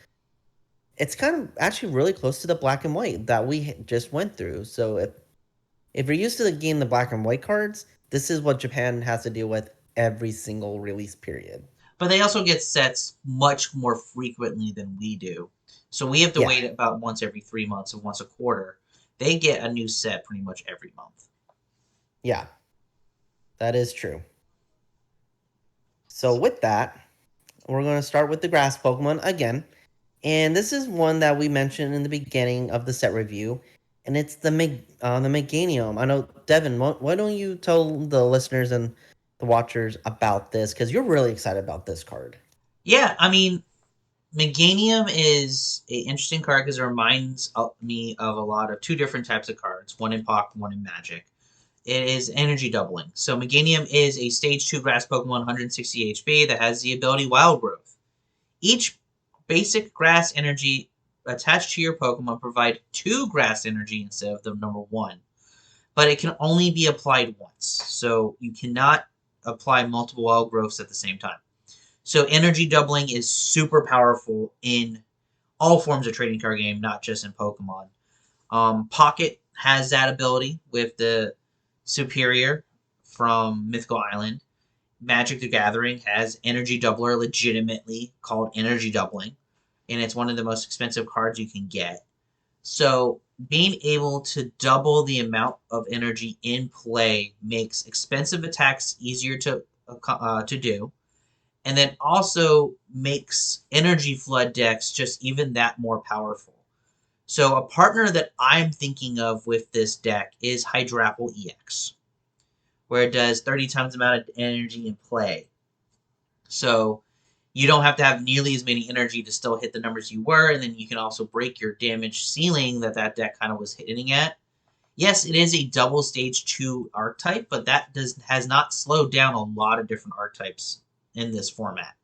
It's kind of actually really close to the black and white that we just went through. So if you're used to getting the black and white cards, this is what Japan has to deal with every single release period. But they also get sets much more frequently than we do. So we have to Yeah, wait about once every 3 months and once a quarter. They get a new set pretty much every month. yeah, that is true. So with that, we're going to start with the grass Pokemon again. And this is one that we mentioned in the beginning of the set review, and it's the Meganium. I know, Devin, why don't you tell the listeners and the watchers about this, because you're really excited about this card. Yeah, I mean, Meganium is an interesting card because it reminds me of a lot of two different types of cards, one in Pock, one in Magic. It is energy doubling. So Meganium is a stage 2 grass Pokemon, 160 HP, that has the ability Wild Growth. Each basic grass energy attached to your Pokemon provide 2 grass energy instead of the number 1. But it can only be applied once. So you cannot apply multiple Wild Growths at the same time. So energy doubling is super powerful in all forms of trading card game, not just in Pokemon. Pocket has that ability with the Superior from Mythical Island. Magic the Gathering has Energy Doubler, legitimately called Energy Doubling, and it's one of the most expensive cards you can get. So being able to double the amount of energy in play makes expensive attacks easier to do, and then also makes energy flood decks just even that more powerful. So a partner that I'm thinking of with this deck is Hydrapple EX, where it does 30 times the amount of energy in play. So you don't have to have nearly as many energy to still hit the numbers you were, and then you can also break your damage ceiling that deck kind of was hitting at. Yes, it is a double stage 2 archetype, but that has not slowed down a lot of different archetypes in this format.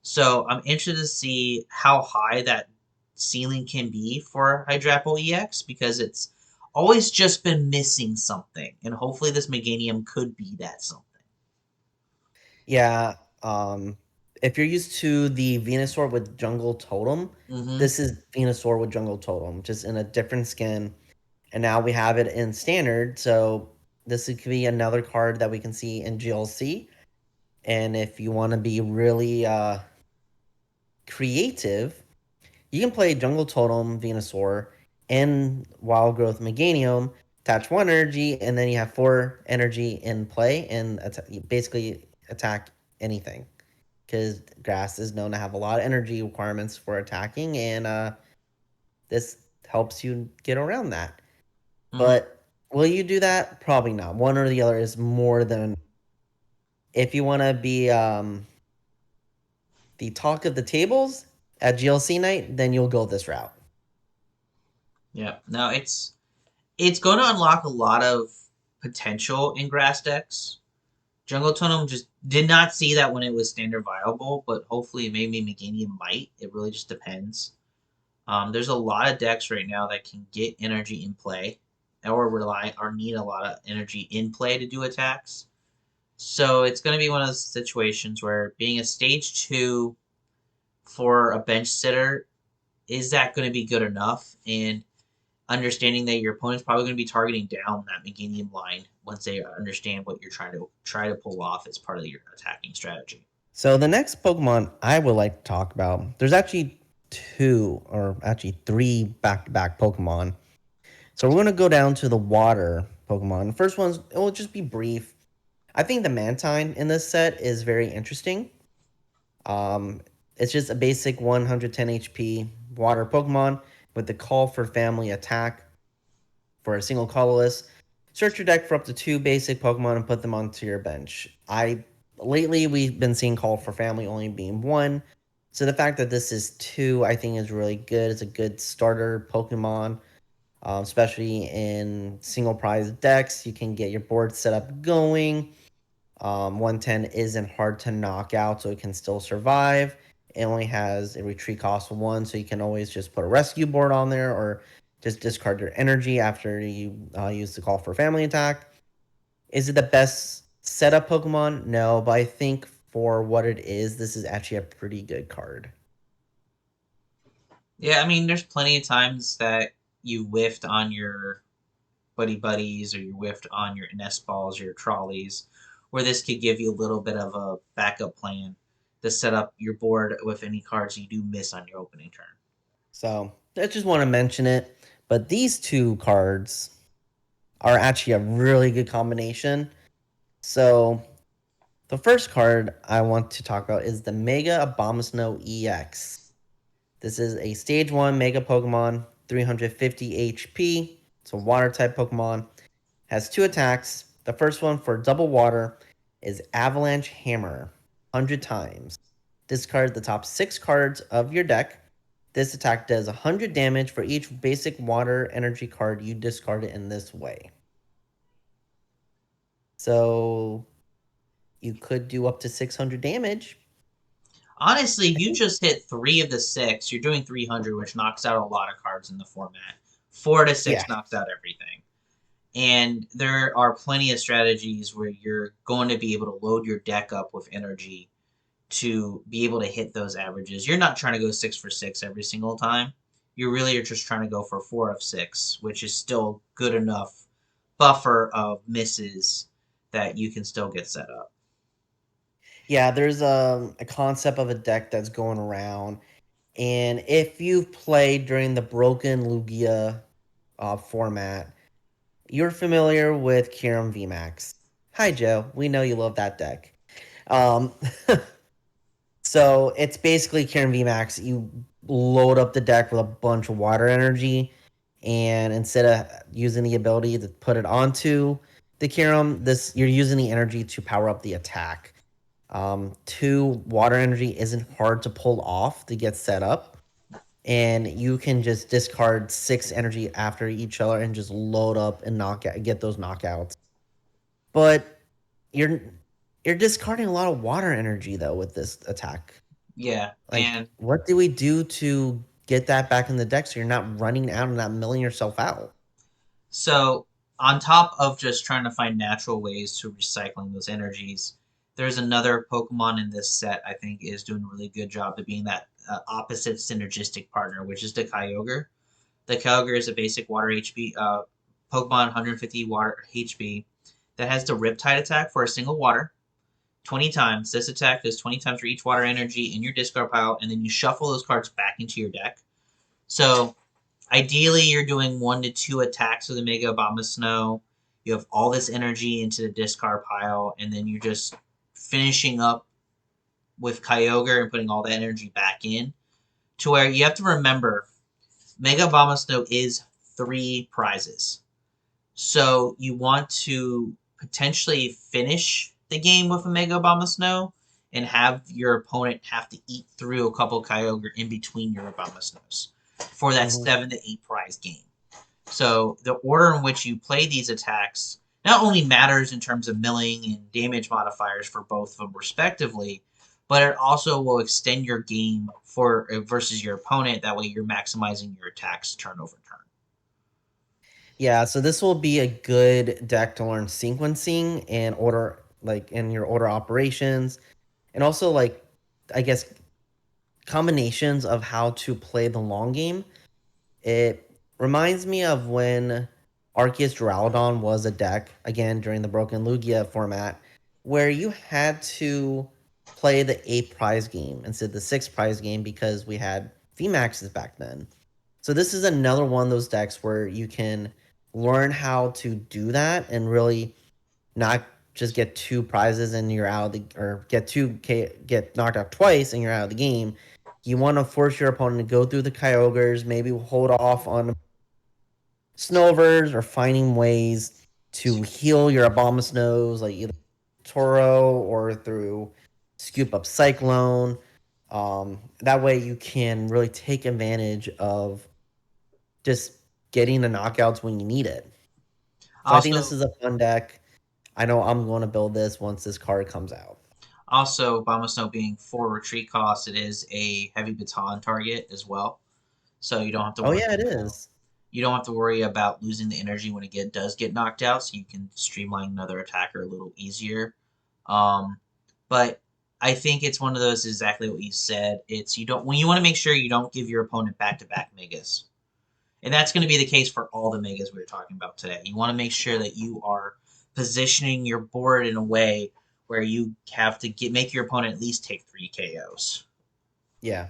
So I'm interested to see how high that ceiling can be for Hydrapple EX, because it's always just been missing something, and hopefully this Meganium could be that something. Yeah, if you're used to the Venusaur with Jungle Totem, Mm-hmm. this is Venusaur with Jungle Totem, just in a different skin. And now we have it in standard, so this could be another card that we can see in GLC. And if you want to be really creative, you can play Jungle Totem Venusaur and Wild Growth Meganium, attach 1 energy, and then you have 4 energy in play and basically attack anything. Because grass is known to have a lot of energy requirements for attacking, and this helps you get around that. Mm-hmm. But will you do that? Probably not. One or the other is more than. If you want to be the talk of the tables at GLC night, then you'll go this route. Yeah. No, it's going to unlock a lot of potential in grass decks. Jungle Totem just did not see that when it was standard viable, but hopefully maybe Meganium might. It really just depends. There's a lot of decks right now that can get energy in play, or rely or need a lot of energy in play to do attacks. So it's going to be one of those situations where being a stage 2 for a bench sitter, is that going to be good enough? And understanding that your opponent's probably going to be targeting down that Meganium line once they understand what you're try to pull off as part of your attacking strategy. So the next Pokemon I would like to talk about, there's actually two or actually three back-to-back Pokemon. So we're gonna go down to the water Pokemon. The first one's, it will just be brief. I think the Mantine in this set is very interesting. Um, it's just a basic 110 HP water Pokemon with the Call for Family attack for a single colorless. Search your deck for up to 2 basic Pokemon and put them onto your bench. Lately we've been seeing Call for Family only being 1. So the fact that this is 2, I think, is really good. It's a good starter Pokemon, especially in single prize decks. You can get your board set up going. 110 isn't hard to knock out, so it can still survive. It only has a retreat cost of 1, so you can always just put a rescue board on there, or just discard your energy after you use the call for family attack. Is it the best setup Pokemon? No, but I think for what it is, this is actually a pretty good card. Yeah, I mean, there's plenty of times that you whiffed on your buddies or you whiffed on your nest balls, your trolleys, where this could give you a little bit of a backup plan to set up your board with any cards you do miss on your opening turn. So I just want to mention it. But these two cards are actually a really good combination. So the first card I want to talk about is the Mega Abomasnow EX. This is a Stage 1 Mega Pokemon, 350 HP. It's a Water type Pokemon. Has two attacks. The first one for double water is Avalanche Hammer, 100 times. Discard the top 6 cards of your deck. This attack does 100 damage for each basic water energy card you discarded in this way. So you could do up to 600 damage. Honestly, you just hit 3 of the 6. You're doing 300, which knocks out a lot of cards in the format. 4 to 6 Yeah. knocks out everything. And there are plenty of strategies where you're going to be able to load your deck up with energy to be able to hit those averages. You're not trying to go 6 for 6 every single time. You really are just trying to go for 4 of 6, which is still good enough buffer of misses that you can still get set up. Yeah, there's a concept of a deck that's going around. And if you've played during the Broken Lugia format, you're familiar with Kyurem VMAX. Hi, Joe. We know you love that deck. Um, so it's basically Kyurem VMAX. You load up the deck with a bunch of water energy, and instead of using the ability to put it onto the Kyurem, this you're using the energy to power up the attack. Two, water energy isn't hard to pull off to get set up, and you can just discard 6 energy after each other and just load up and get those knockouts. But you're you're discarding a lot of water energy though with this attack. Yeah, Like, and what do we do to get that back in the deck so you're not running out and not milling yourself out? so on top of just trying to find natural ways to recycling those energies, there's another Pokemon in this set I think is doing a really good job of being that opposite synergistic partner, which is the Kyogre. The Kyogre is a basic water HP Pokemon, 150 water HP that has the Riptide attack for a single water, 20 times. This attack does 20 times for each water energy in your discard pile, and then you shuffle those cards back into your deck. So ideally, you're doing 1 to 2 attacks with a Mega Abomasnow. You have all this energy into the discard pile, and then you're just finishing up with Kyogre and putting all that energy back in. To where you have to remember, Mega Abomasnow is 3 prizes. So you want to potentially finish the game with a Mega Abomasnow and have your opponent have to eat through a couple Kyogre in between your Abomasnows for that Mhm. 7 to 8 prize game. So the order in which you play these attacks not only matters in terms of milling and damage modifiers for both of them respectively, but it also will extend your game for versus your opponent. That way you're maximizing your attacks turn over turn. Yeah, so this will be a good deck to learn sequencing and order, like in your order operations, and also like I guess combinations of how to play the long game. It reminds me of when Arceus Duraludon was a deck, again during the Broken Lugia format, where you had to play the 8 prize game instead of the 6 prize game because we had VMAXs back then. So this is another one of those decks where you can learn how to do that and really not just get 2 prizes and you're out of the, or get knocked out twice and you're out of the game. You want to force your opponent to go through the Kyogres, maybe hold off on Snovers or finding ways to heal your Abomasnows, like either Toro or through Scoop Up Cyclone. That way you can really take advantage of just getting the knockouts when you need it. So I think this Also, is a fun deck. I know I'm going to build this once this card comes out. Also, Abomasnow being 4 retreat costs, it is a heavy baton target as well. So you don't have to Oh worry yeah, it about is. You don't have to worry about losing the energy when it does get knocked out, so you can streamline another attacker a little easier. Um, but I think it's one of those exactly what you said. It's you don't when you want to make sure you don't give your opponent back-to-back megas. And that's going to be the case for all the megas we were talking about today. You want to make sure that you are positioning your board in a way where you have to make your opponent at least take 3 KOs. Yeah.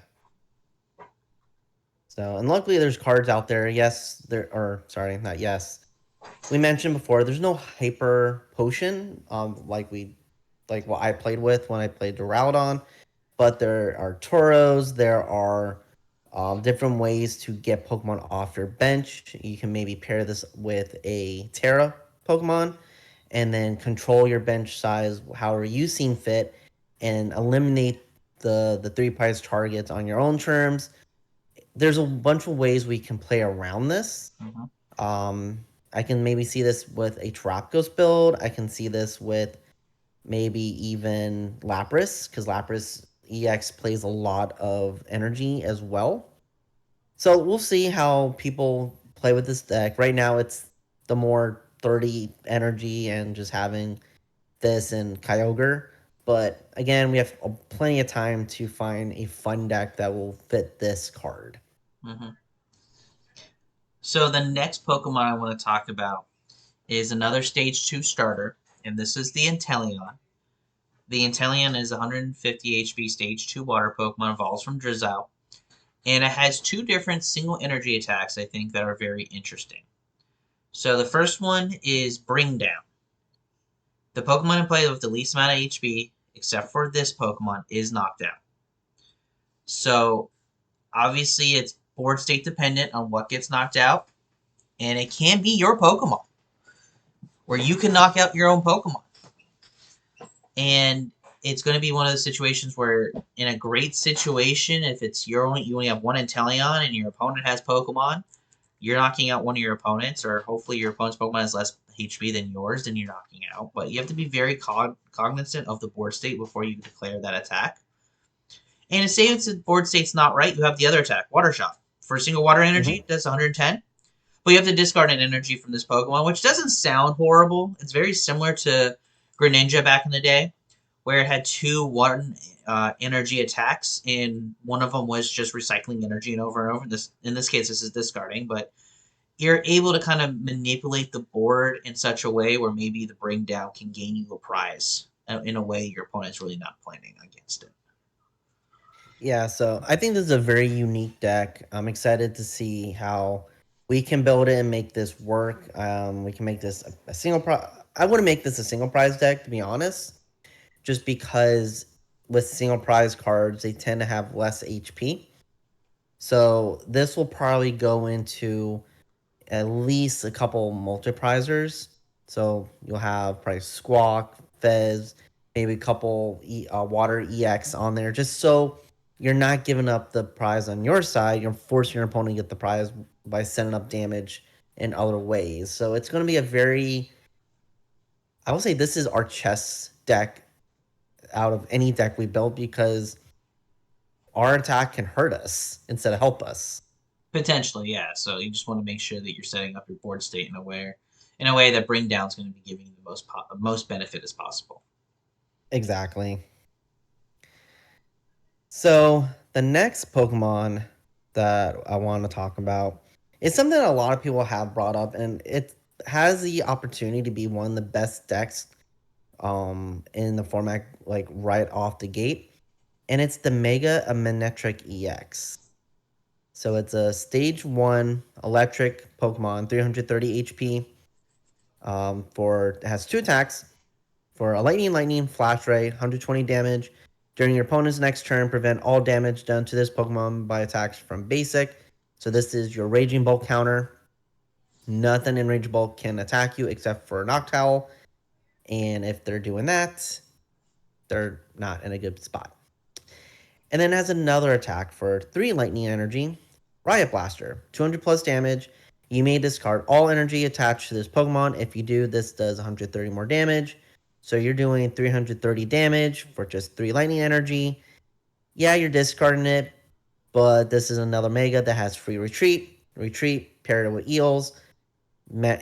So, and luckily there's cards out there. Yes, there or sorry, not yes. We mentioned before there's no hyper potion like what I played with when I played Duraludon, but there are Toros, there are different ways to get Pokemon off your bench. You can maybe pair this with a Terra Pokemon and then control your bench size however you seem fit and eliminate the three prize targets on your own terms. There's a bunch of ways we can play around this. Mm-hmm. I can maybe see this with a Terapagos build. I can see this with maybe even Lapras, because Lapras EX plays a lot of energy as well. So we'll see how people play with this deck. Right now, it's the more 30 energy and just having this and Kyogre. But again, we have plenty of time to find a fun deck that will fit this card. Mm-hmm. So the next Pokemon I want to talk about is another Stage 2 starter, and this is the Inteleon. The Inteleon is 150 HP Stage 2 water Pokemon, evolves from Drizzile, and it has two different single energy attacks I think that are very interesting. So the first one is Bring Down. The Pokemon in play with the least amount of HP, except for this Pokemon, is knocked out. So obviously it's board state dependent on what gets knocked out, and it can be your Pokemon, where you can knock out your own Pokemon. And it's going to be one of those situations where, in a great situation, if it's you only have one Inteleon and your opponent has Pokemon, you're knocking out one of your opponents, or hopefully your opponent's Pokemon has less HP than yours, then you're knocking out. But you have to be very cognizant of the board state before you declare that attack. And if say the board state's not right, you have the other attack, Water Shot. For a single water energy, Mm-hmm. that's 110. But you have to discard an energy from this Pokemon, which doesn't sound horrible. It's very similar to Greninja back in the day, where it had two one energy attacks, and one of them was just recycling energy and over. In this case, this is discarding, but you're able to kind of manipulate the board in such a way where maybe the bring down can gain you a prize in a way your opponent's really not planning against it. Yeah, so I think this is a very unique deck. I'm excited to see how we can build it and make this work. We can make this a single prize. I wouldn't make this a single prize deck, to be honest, just because with single prize cards, they tend to have less HP. So this will probably go into at least a couple multiprizers. So you'll have probably Squawk, Fez, maybe a couple Water EX on there, just so you're not giving up the prize on your side. You're forcing your opponent to get the prize by sending up damage in other ways. So it's going to be a very, I will say this is our chess deck out of any deck we built because our attack can hurt us instead of help us. Potentially, yeah. So you just want to make sure that you're setting up your board state in a way that bring down is going to be giving you the most benefit as possible. Exactly. So the next Pokemon that I want to talk about is something that a lot of people have brought up, and it has the opportunity to be one of the best decks in the format, like right off the gate, and it's the Mega Manectric EX. So it's a stage 1 electric Pokemon, 330 HP. It has two attacks. For a lightning, flash ray, 120 damage. During your opponent's next turn, prevent all damage done to this Pokemon by attacks from basic. So this is your Raging Bolt counter. Nothing in Raging Bolt can attack you except for Noctowl. And if they're doing that, they're not in a good spot. And then has another attack for 3 lightning energy. Riot Blaster, 200 plus damage. You may discard all energy attached to this Pokemon. If you do, this does 130 more damage. So you're doing 330 damage for just 3 lightning energy. Yeah, you're discarding it, but this is another Mega that has free retreat. retreat, pair it with eels,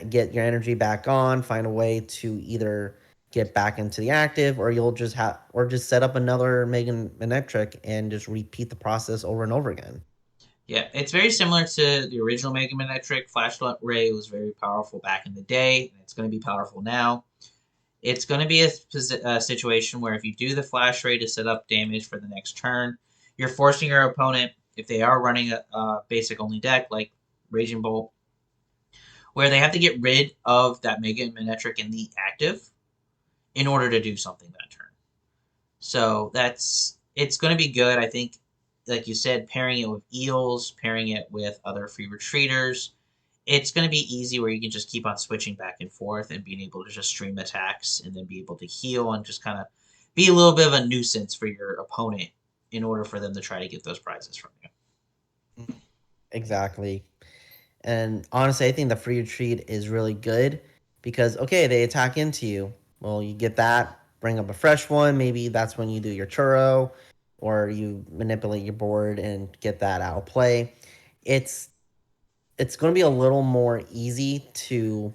get your energy back on, find a way to either get back into the active, or you'll just have, or just set up another Mega Manectric and just repeat the process over and over again. Yeah, it's very similar to the original Mega Manectric. Flashlight Ray was very powerful back in the day, and it's going to be powerful now. It's going to be a situation where if you do the Flash Ray to set up damage for the next turn, you're forcing your opponent, if they are running a basic only deck like Raging Bolt, where they have to get rid of that Mega Manectric in the active in order to do something that turn. So it's going to be good. I think, like you said, pairing it with eels, pairing it with other free retreaters, it's going to be easy where you can just keep on switching back and forth and being able to just stream attacks and then be able to heal and just kind of be a little bit of a nuisance for your opponent in order for them to try to get those prizes from you. Exactly. And honestly, I think the free retreat is really good because, okay, they attack into you. Well, you get that, bring up a fresh one. Maybe that's when you do your churro or you manipulate your board and get that out of play. It's it's going to be a little more easy to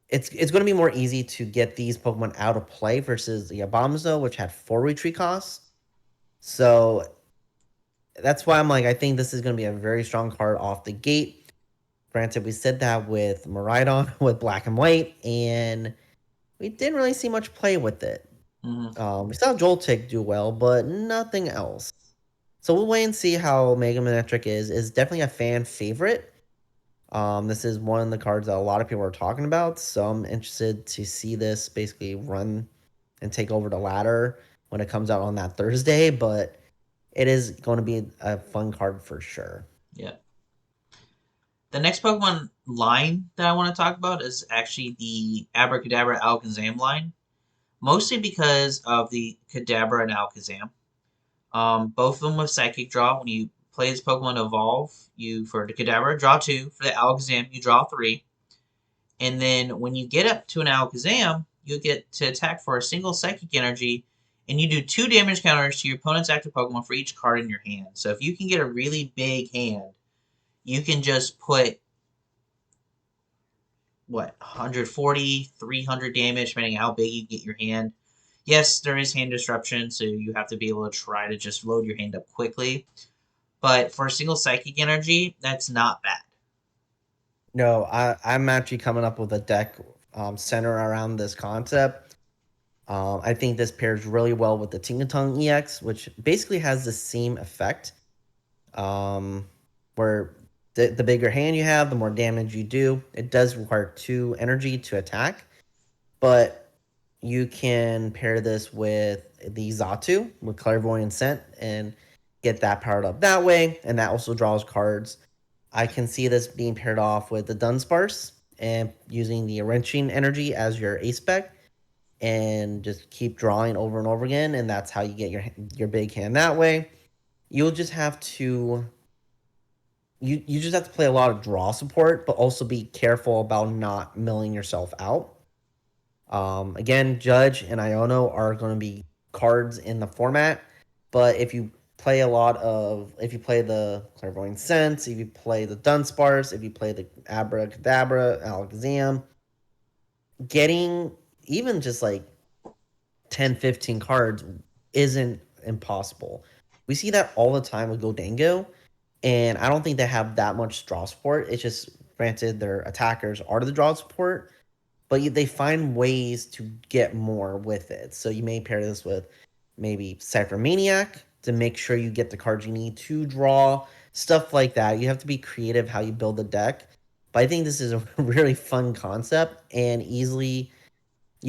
it's going to be more easy to get these Pokemon out of play versus the Abomasnow, which had 4 retreat costs. So that's why I'm like, I think this is going to be a very strong card off the gate. Granted, we said that with Miraidon with Black and White, and we didn't really see much play with it. Mm-hmm. We saw Joltik do well, but nothing else. So we'll wait and see how Mega Manectric is. Is definitely a fan favorite. This is one of the cards that a lot of people are talking about, so I'm interested to see this basically run and take over the ladder when it comes out on that Thursday. But it is going to be a fun card for sure. Yeah. The next Pokemon line that I want to talk about is actually the Abracadabra Alakazam line, mostly because of the Kadabra and Alakazam. Both of them with Psychic Draw. When you play this Pokemon Evolve, you for the Kadabra draw 2. For the Alakazam, you draw 3. And then when you get up to an Alakazam, you get to attack for a single Psychic Energy, and you do 2 damage counters to your opponent's active Pokemon for each card in your hand. So if you can get a really big hand, you can just put 140, 300 damage, depending on how big you get your hand. Yes, there is hand disruption, so you have to be able to try to just load your hand up quickly. But for a single Psychic Energy, that's not bad. No, I'm actually coming up with a deck centered around this concept. I think this pairs really well with the Tinkaton EX, which basically has the same effect. Where the bigger hand you have, the more damage you do. It does require 2 energy to attack, but you can pair this with the Xatu with Clairvoyant Scent and get that powered up that way, and that also draws cards. I can see this being paired off with the Dunsparce and using the Wrenching Energy as your ace spec and just keep drawing over and over again, and that's how you get your big hand that way. You'll just have to you just have to play a lot of draw support, but also be careful about not milling yourself out. Again, Judge and Iono are going to be cards in the format, but if you play if you play the Clairvoyant Sense, if you play the Dunsparce, if you play the Abracadabra, Alakazam, getting even just like 10, 15 cards isn't impossible. We see that all the time with Godango, and I don't think they have that much draw support. It's just, granted, their attackers are the draw support, but they find ways to get more with it. So you may pair this with maybe Cypher Maniac to make sure you get the cards you need to draw, stuff like that. You have to be creative how you build the deck. But I think this is a really fun concept, and you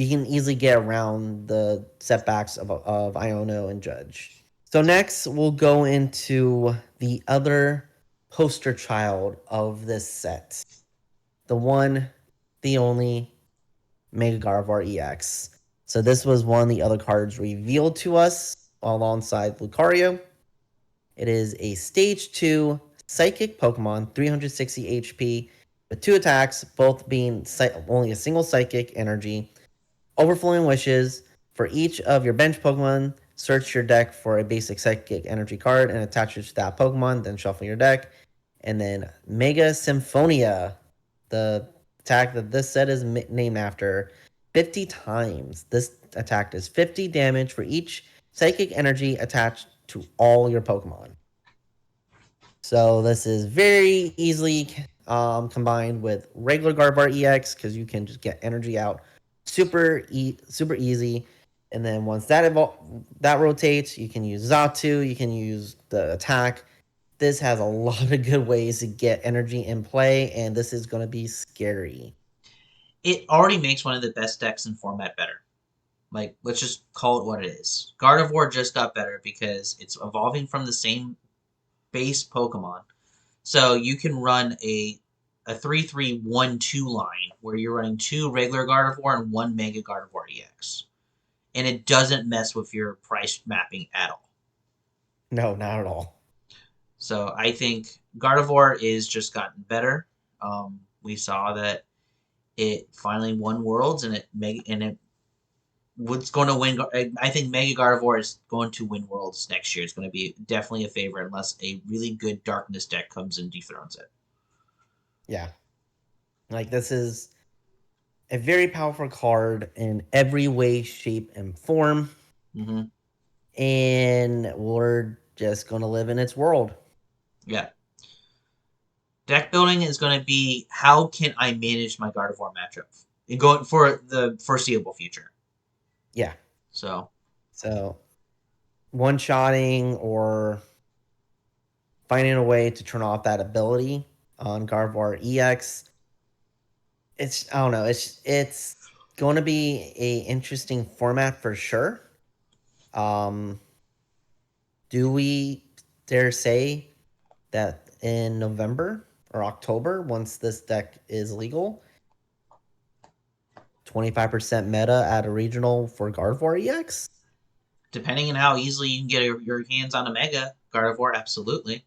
can easily get around the setbacks of Iono and Judge. So next, we'll go into the other poster child of this set. The one, the only, Mega Gardevoir EX. So this was one of the other cards revealed to us alongside Lucario. It is a Stage 2 Psychic Pokemon, 360 HP, with 2 attacks, both being only a single Psychic Energy. Overflowing Wishes. For each of your bench Pokemon, search your deck for a basic psychic energy card and attach it to that Pokemon, then shuffle your deck. And then Mega Symphonia, the attack that this set is named after, 50 times. This attack does 50 damage for each psychic energy attached to all your Pokemon. So this is very easily combined with regular Gardevoir EX because you can just get energy out super easy. And then once that rotates, you can use Xatu, you can use the attack. This has a lot of good ways to get energy in play, and this is going to be scary. It already makes one of the best decks in format better. Like, let's just call it what it is. Gardevoir just got better because it's evolving from the same base Pokemon. So you can run a 3-3-1-2 line where you're running 2 regular Gardevoir and 1 Mega Gardevoir EX. And it doesn't mess with your price mapping at all. No, not at all. So I think Gardevoir is just gotten better. We saw that it finally won Worlds, and it was going to win. I think Mega Gardevoir is going to win Worlds next year. It's going to be definitely a favorite unless a really good Darkness deck comes and dethrones it. Yeah. Like, this is a very powerful card in every way, shape, and form. Mm-hmm. And we're just going to live in its world. Yeah. Deck building is going to be how can I manage my Gardevoir matchup and going for the foreseeable future. Yeah. So one-shotting or finding a way to turn off that ability on Gardevoir EX. I don't know. It's going to be a interesting format for sure. Do we dare say that in November or October, once this deck is legal, 25% meta at a regional for Gardevoir EX? Depending on how easily you can get your hands on a Mega Gardevoir, absolutely.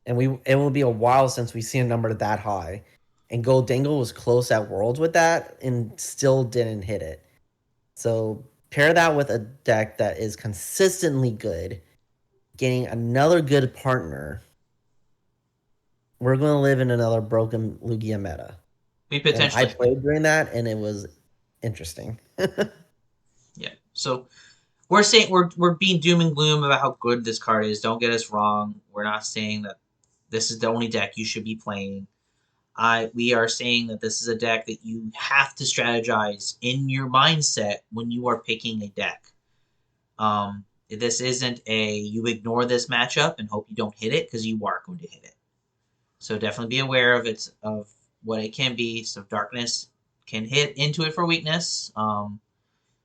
And it will be a while since we see a number that high. And Goldangle was close at Worlds with that and still didn't hit it. So pair that with a deck that is consistently good, getting another good partner. We're going to live in another broken Lugia meta. And I played during that, and it was interesting. Yeah. So we're saying we're being doom and gloom about how good this card is. Don't get us wrong. We're not saying that this is the only deck you should be playing. We are saying that this is a deck that you have to strategize in your mindset when you are picking a deck. This isn't you ignore this matchup and hope you don't hit it, because you are going to hit it. So definitely be aware of what it can be. So Darkness can hit into it for weakness.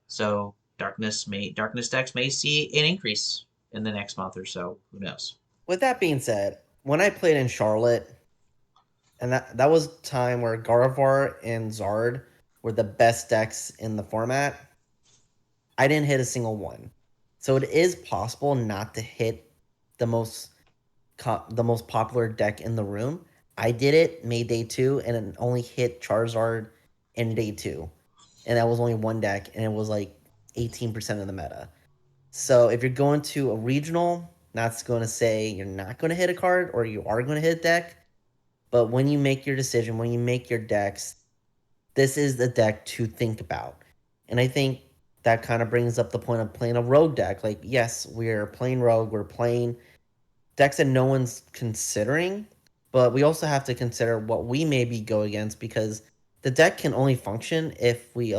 So Darkness decks may see an increase in the next month or so. Who knows? With that being said, when I played in Charlotte, and that was time where Gardevoir and Zard were the best decks in the format, I didn't hit a single one. So it is possible not to hit the most popular deck in the room. I did it May day 2 and it only hit Charizard in day 2. And that was only one deck, and it was like 18% of the meta. So if you're going to a regional, that's going to say you're not going to hit a card or you are going to hit a deck. But when you make your decision, when you make your decks, this is the deck to think about. And I think that kind of brings up the point of playing a rogue deck. Like, yes, we're playing rogue, we're playing decks that no one's considering, but we also have to consider what we maybe go against, because the deck can only function if we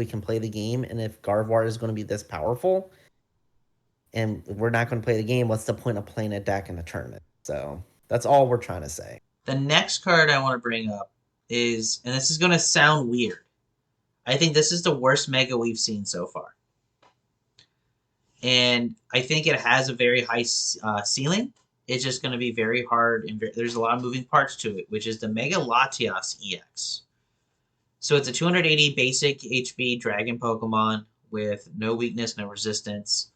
can play the game. And if Gardevoir is going to be this powerful and we're not going to play the game, what's the point of playing a deck in the tournament? So that's all we're trying to say. The next card I want to bring up is, and this is going to sound weird, I think this is the worst Mega we've seen so far. And I think it has a very high ceiling. It's just going to be very hard, and there's a lot of moving parts to it, which is the Mega Latias EX. So it's a 280 basic HP dragon Pokemon with no weakness, no resistance.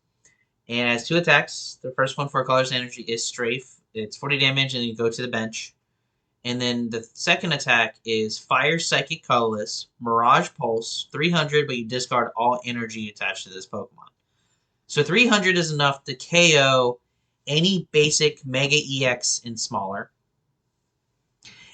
And it has 2 attacks. The first one for Color's Energy is Strafe. It's 40 damage, and you go to the bench. And then the second attack is Fire Psychic Colorless, Mirage Pulse, 300, but you discard all energy attached to this Pokemon. So 300 is enough to KO any basic Mega EX and smaller.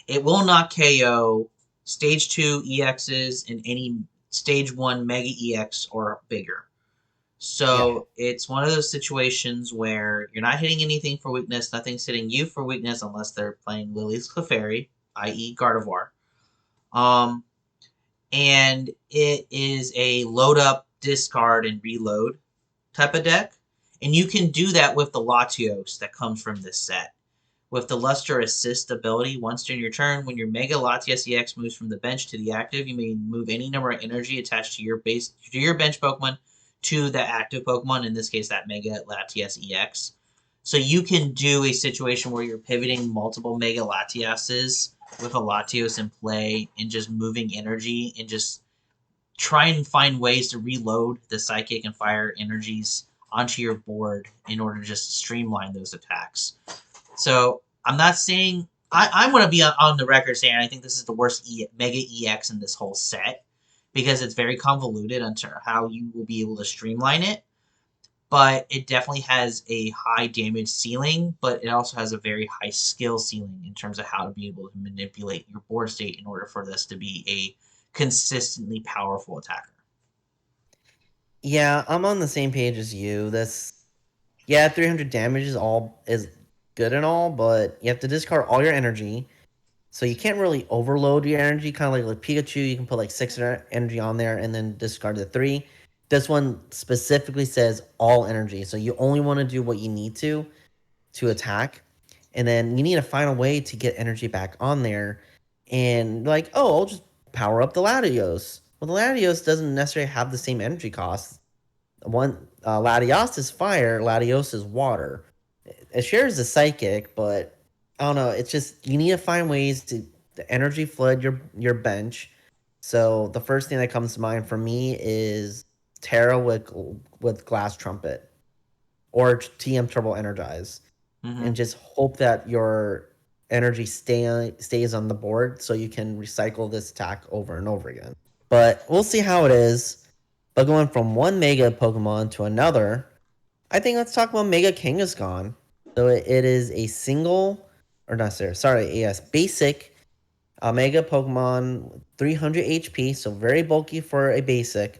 It will not KO Stage 2 EXs and any Stage 1 Mega EX or bigger. Yeah. So it's one of those situations where you're not hitting anything for weakness, nothing's hitting you for weakness unless they're playing Lily's Clefairy, i.e. Gardevoir. Um, and it is a load up, discard, and reload type of deck. And you can do that with the Latios that comes from this set. With the Luster Assist ability, once during your turn, when your Mega Latias EX moves from the bench to the active, you may move any number of energy attached to your bench Pokemon to the active Pokemon, in this case that Mega Latias EX. So you can do a situation where you're pivoting multiple Mega Latiases with a Latios in play and just moving energy and just try and find ways to reload the Psychic and Fire energies onto your board in order to just streamline those attacks. So I'm not saying I'm going to be on the record saying I think this is the worst Mega EX in this whole set because it's very convoluted onto how you will be able to streamline it. But it definitely has a high damage ceiling, but it also has a very high skill ceiling in terms of how to be able to manipulate your board state in order for this to be a consistently powerful attacker. Yeah, I'm on the same page as you. Yeah, 300 damage is good and all, but you have to discard all your energy. So you can't really overload your energy, kind of like Pikachu. You can put like 600 energy on there and then discard the 3. This one specifically says all energy, so you only want to do what you need to attack, and then you need to find a way to get energy back on there. And like, oh, I'll just power up the Latios. Well, the Latios doesn't necessarily have the same energy cost. One Latios is fire, Latios is water. It shares the psychic, but I don't know. It's just you need to find ways to the energy flood your bench. So the first thing that comes to mind for me is Terra with Glass Trumpet or TM Turbo Energize, Mm-hmm. and just hope that your energy stays on the board so you can recycle this attack over and over again. But we'll see how it is. But going from one Mega Pokemon to another, I think let's talk about Mega Kangaskhan. So it is a single, or not sorry, yes, basic Mega Pokemon, 300 HP, so very bulky for a basic.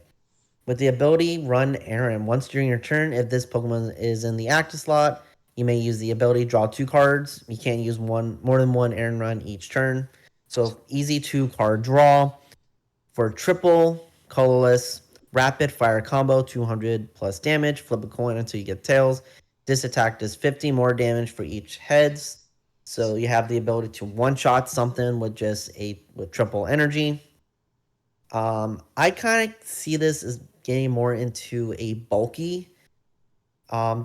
With the ability Run Aron. Once during your turn, if this Pokemon is in the active slot, you may use the ability draw 2 cards. You can't use more than one Aron Run each turn. So easy 2 card draw. For triple, colorless, rapid fire combo, 200 plus damage. Flip a coin until you get tails. This attack does 50 more damage for each heads. So you have the ability to one shot something with triple energy. I kind of see this as getting more into a bulky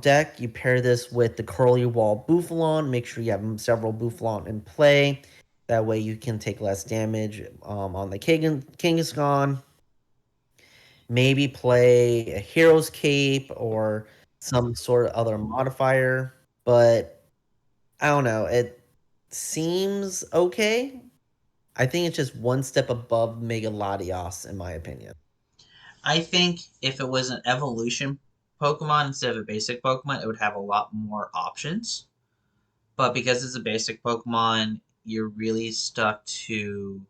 deck. You pair this with the Curly Wall Bouffalon. Make sure you have several Bouffalon in play. That way you can take less damage on the Kangaskhan. Maybe play a Hero's Cape or some sort of other modifier. But I don't know. It seems okay. I think it's just one step above Mega Latios, in my opinion. I think if it was an evolution Pokemon instead of a basic Pokemon, it would have a lot more options. But because it's a basic Pokemon, you're really stuck to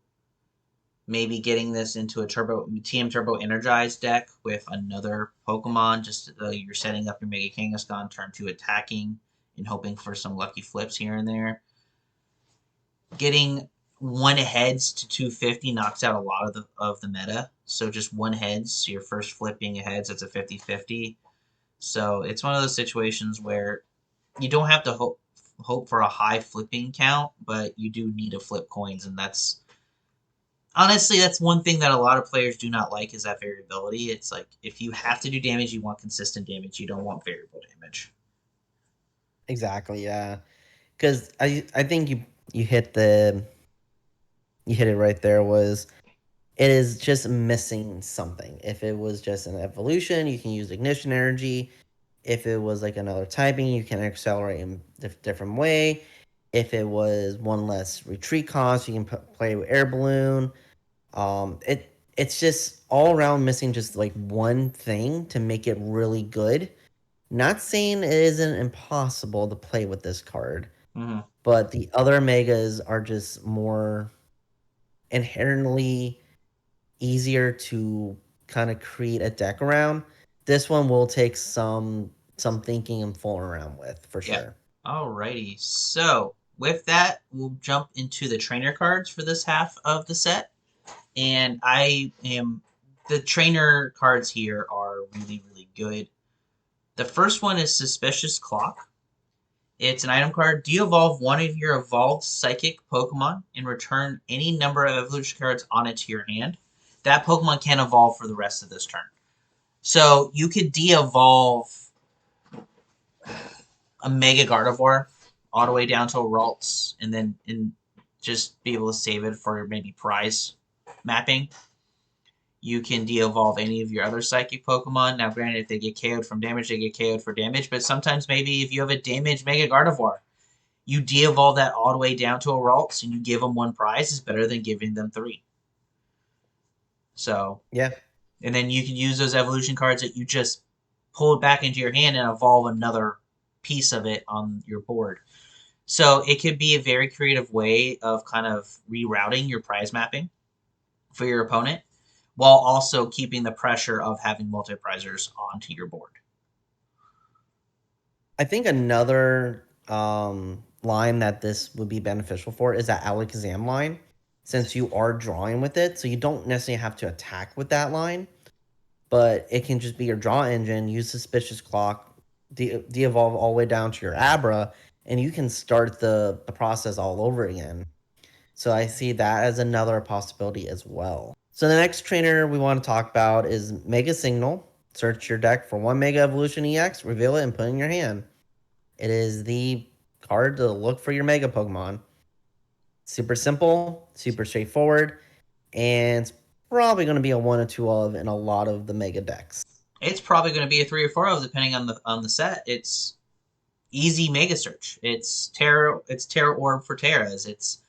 maybe getting this into a TM Turbo Energized deck with another Pokemon. Just you're setting up your Mega Kangaskhan turn 2 attacking and hoping for some lucky flips here and there. Getting one heads to 250 knocks out a lot of the meta. So just one heads, so your first flip being a heads, it's a 50-50. So it's one of those situations where you don't have to hope for a high flipping count, but you do need to flip coins, and that's honestly that's one thing that a lot of players do not like is that variability. It's like if you have to do damage, you want consistent damage. You don't want variable damage. Exactly, yeah. Because I think you hit it right there. Was it is just missing something. If it was just an evolution, you can use ignition energy. If it was like another typing, you can accelerate in different way. If it was one less retreat cost, you can play with air balloon. It's just all around missing just like one thing to make it really good. Not saying it isn't impossible to play with this card, Mm-hmm. but the other megas are just more inherently easier to kind of create a deck around. This one will take some thinking and fooling around with for Yeah. sure. Alrighty. So with that, we'll jump into the trainer cards for this half of the set. And the trainer cards here are really, really good. The first one is Suspicious Clock. It's an item card. Do you evolve one of your evolved psychic Pokemon and return any number of evolution cards on it to your hand? That Pokemon can evolve for the rest of this turn. So you could de-evolve a Mega Gardevoir all the way down to a Ralts and then just be able to save it for maybe prize mapping. You can de-evolve any of your other psychic Pokemon. Now, granted, if they get KO'd from damage, they get KO'd for damage, but sometimes maybe if you have a damaged Mega Gardevoir, you de-evolve that all the way down to a Ralts and you give them one prize is better than giving them three. So, Yeah. and then you can use those evolution cards that you just pull it back into your hand and evolve another piece of it on your board. So it could be a very creative way of kind of rerouting your prize mapping for your opponent while also keeping the pressure of having multi-prizers onto your board. I think another line that this would be beneficial for is that Alakazam line, since you are drawing with it, so you don't necessarily have to attack with that line, but it can just be your draw engine. Use Suspicious Clock, de-evolve all the way down to your Abra, and you can start the process all over again. So I see that as another possibility as well. So the next trainer we want to talk about is Mega Signal. Search your deck for one Mega Evolution EX, reveal it, and put it in your hand. It is the card to look for your Mega Pokemon. Super simple, super straightforward, and it's probably going to be a 1 or 2 of in a lot of the Mega decks. It's probably going to be a 3 or 4 of depending on the set. It's easy Mega Search. It's Terra Orb for Terras. It's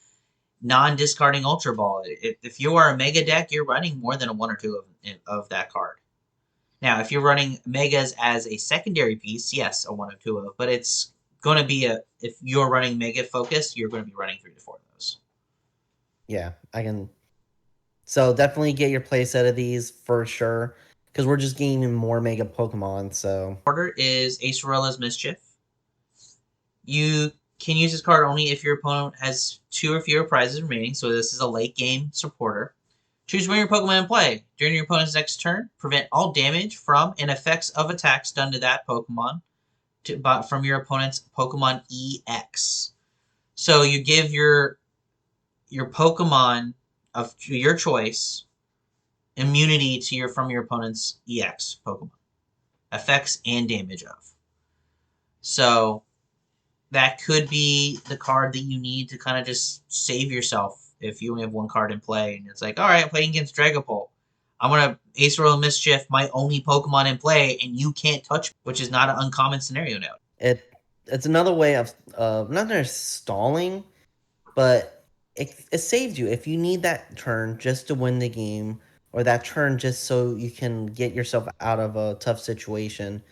non-discarding Ultra Ball. If you are a Mega deck, you're running more than a 1 or 2 of that card. Now, if you're running Megas as a secondary piece, yes, a 1 or 2 of, but it's going to be if you're running Mega Focus, you're going to be running 3 to 4 of those. Yeah, I can. So definitely get your playset of these for sure, because we're just gaining more Mega Pokemon. So Order is Acerolla's Mischief. You can use this card only if your opponent has 2 or fewer prizes remaining, so this is a late game supporter. Choose one of your Pokemon in play. During your opponent's next turn, prevent all damage from and effects of attacks done to that Pokemon from your opponent's Pokemon EX. So you give your Pokemon of your choice immunity to from your opponent's EX Pokemon. Effects and damage of. So that could be the card that you need to kind of just save yourself if you only have one card in play and it's like, all right, I'm playing against Dragapult. I'm going to Acerola Mischief, my only Pokemon in play, and you can't touch me, which is not an uncommon scenario now. it's another way of not necessarily stalling, but it saves you if you need that turn just to win the game, or that turn just so you can get yourself out of a tough situation.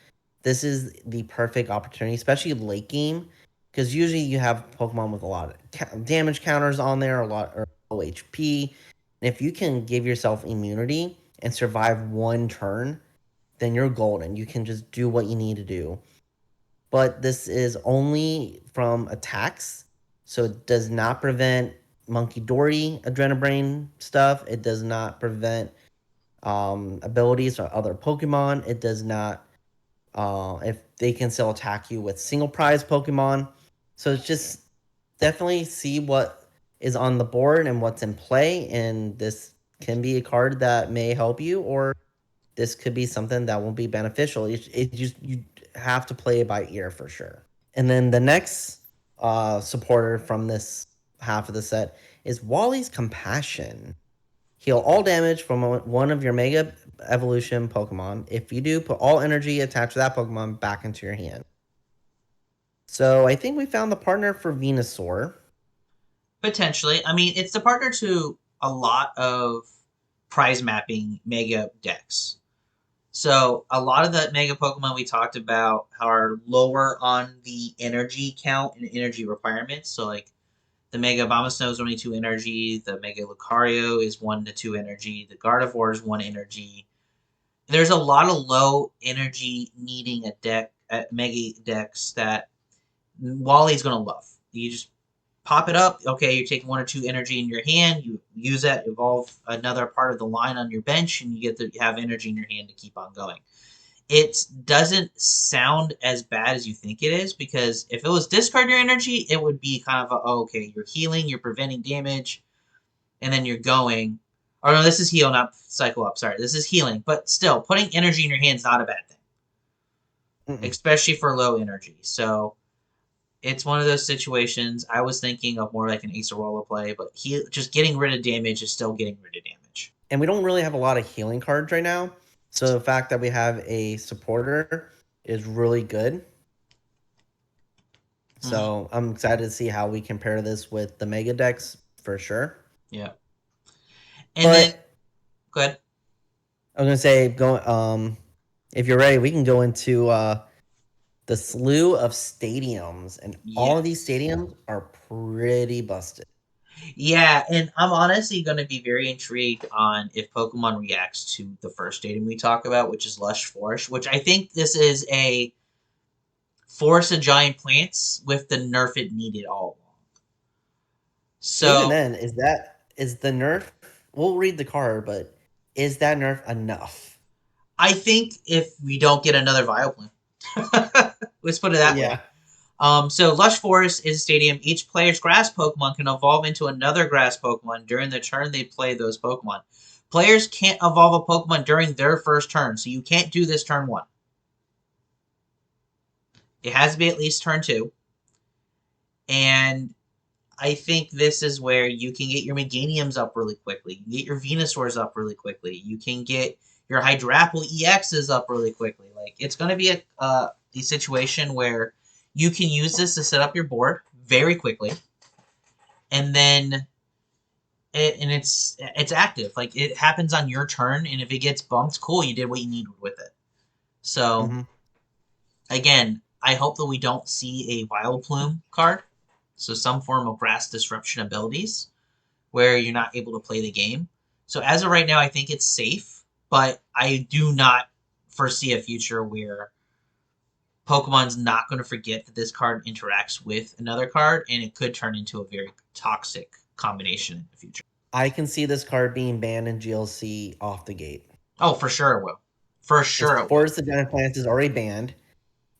This is the perfect opportunity, especially late game, because usually you have Pokemon with a lot of damage counters on there, a lot or low HP. And if you can give yourself immunity and survive one turn, then you're golden. You can just do what you need to do. But this is only from attacks, so it does not prevent Monkey Dory Adrenabrain stuff. It does not prevent abilities or other Pokemon. It does not if they can still attack you with single prize Pokemon. So it's just definitely see what is on the board and what's in play, and this can be a card that may help you, or this could be something that won't be beneficial. It just you have to play it by ear for sure. And then the next supporter from this half of the set is Wally's Compassion. Heal all damage from one of your Mega Evolution Pokemon. If you do, put all energy attached to that Pokemon back into your hand. So I think we found the partner for Venusaur. Potentially. I mean, it's the partner to a lot of prize mapping Mega decks. So a lot of the Mega Pokemon we talked about are lower on the energy count and energy requirements. So like the Mega Abomasnow is only 2 energy. The Mega Lucario is 1 to 2 energy. The Gardevoir is 1 energy. There's a lot of low energy needing a deck at Mega decks that Wally's gonna love. You just pop it up. Okay, you're taking 1 or 2 energy in your hand. You use that, evolve another part of the line on your bench, and you get to have energy in your hand to keep on going. It doesn't sound as bad as you think it is, because if it was discard your energy, it would be kind of a, oh, okay, you're healing, you're preventing damage, and then you're going. Or no, this is heal, not cycle up. Sorry, this is healing. But still, putting energy in your hand is not a bad thing, Mm-mm. especially for low energy. So it's one of those situations. I was thinking of more like an Acerola play, but he just getting rid of damage is still getting rid of damage. And we don't really have a lot of healing cards right now. So the fact that we have a supporter is really good. Mm-hmm. So I'm excited to see how we compare this with the Mega decks for sure. Yeah. And then, But good. I'm gonna say if you're ready, we can go into the slew of stadiums, and all Yeah. of these stadiums are pretty busted. Yeah, and I'm honestly going to be very intrigued on if Pokemon reacts to the first datum we talk about, which is Lush Forest, which I think this is a Forest of Giant Plants with the nerf it needed all along. Even So then, is the nerf? We'll read the card, but is that nerf enough? I think if we don't get another Vileplume, let's put it that way. Yeah. So Lush Forest is a stadium. Each player's grass Pokemon can evolve into another grass Pokemon during the turn they play those Pokemon. Players can't evolve a Pokemon during their first turn, so you can't do this turn 1. It has to be at least turn 2. And I think this is where you can get your Meganiums up really quickly. You can get your Venusaurs up really quickly. You can get your Hydrapple EXs up really quickly. Like, it's going to be a situation where you can use this to set up your board very quickly, and then it's active. Like, it happens on your turn, and if it gets bumped, cool, you did what you needed with it. So Mm-hmm. again, I hope that we don't see a Vileplume card, so some form of grass disruption abilities where you're not able to play the game. So as of right now, I think it's safe, but I do not foresee a future where Pokemon's not going to forget that this card interacts with another card, and it could turn into a very toxic combination in the future. I can see this card being banned in GLC off the gate. Oh, for sure it will. For Because sure it will. Forest of Giant Plants is already banned,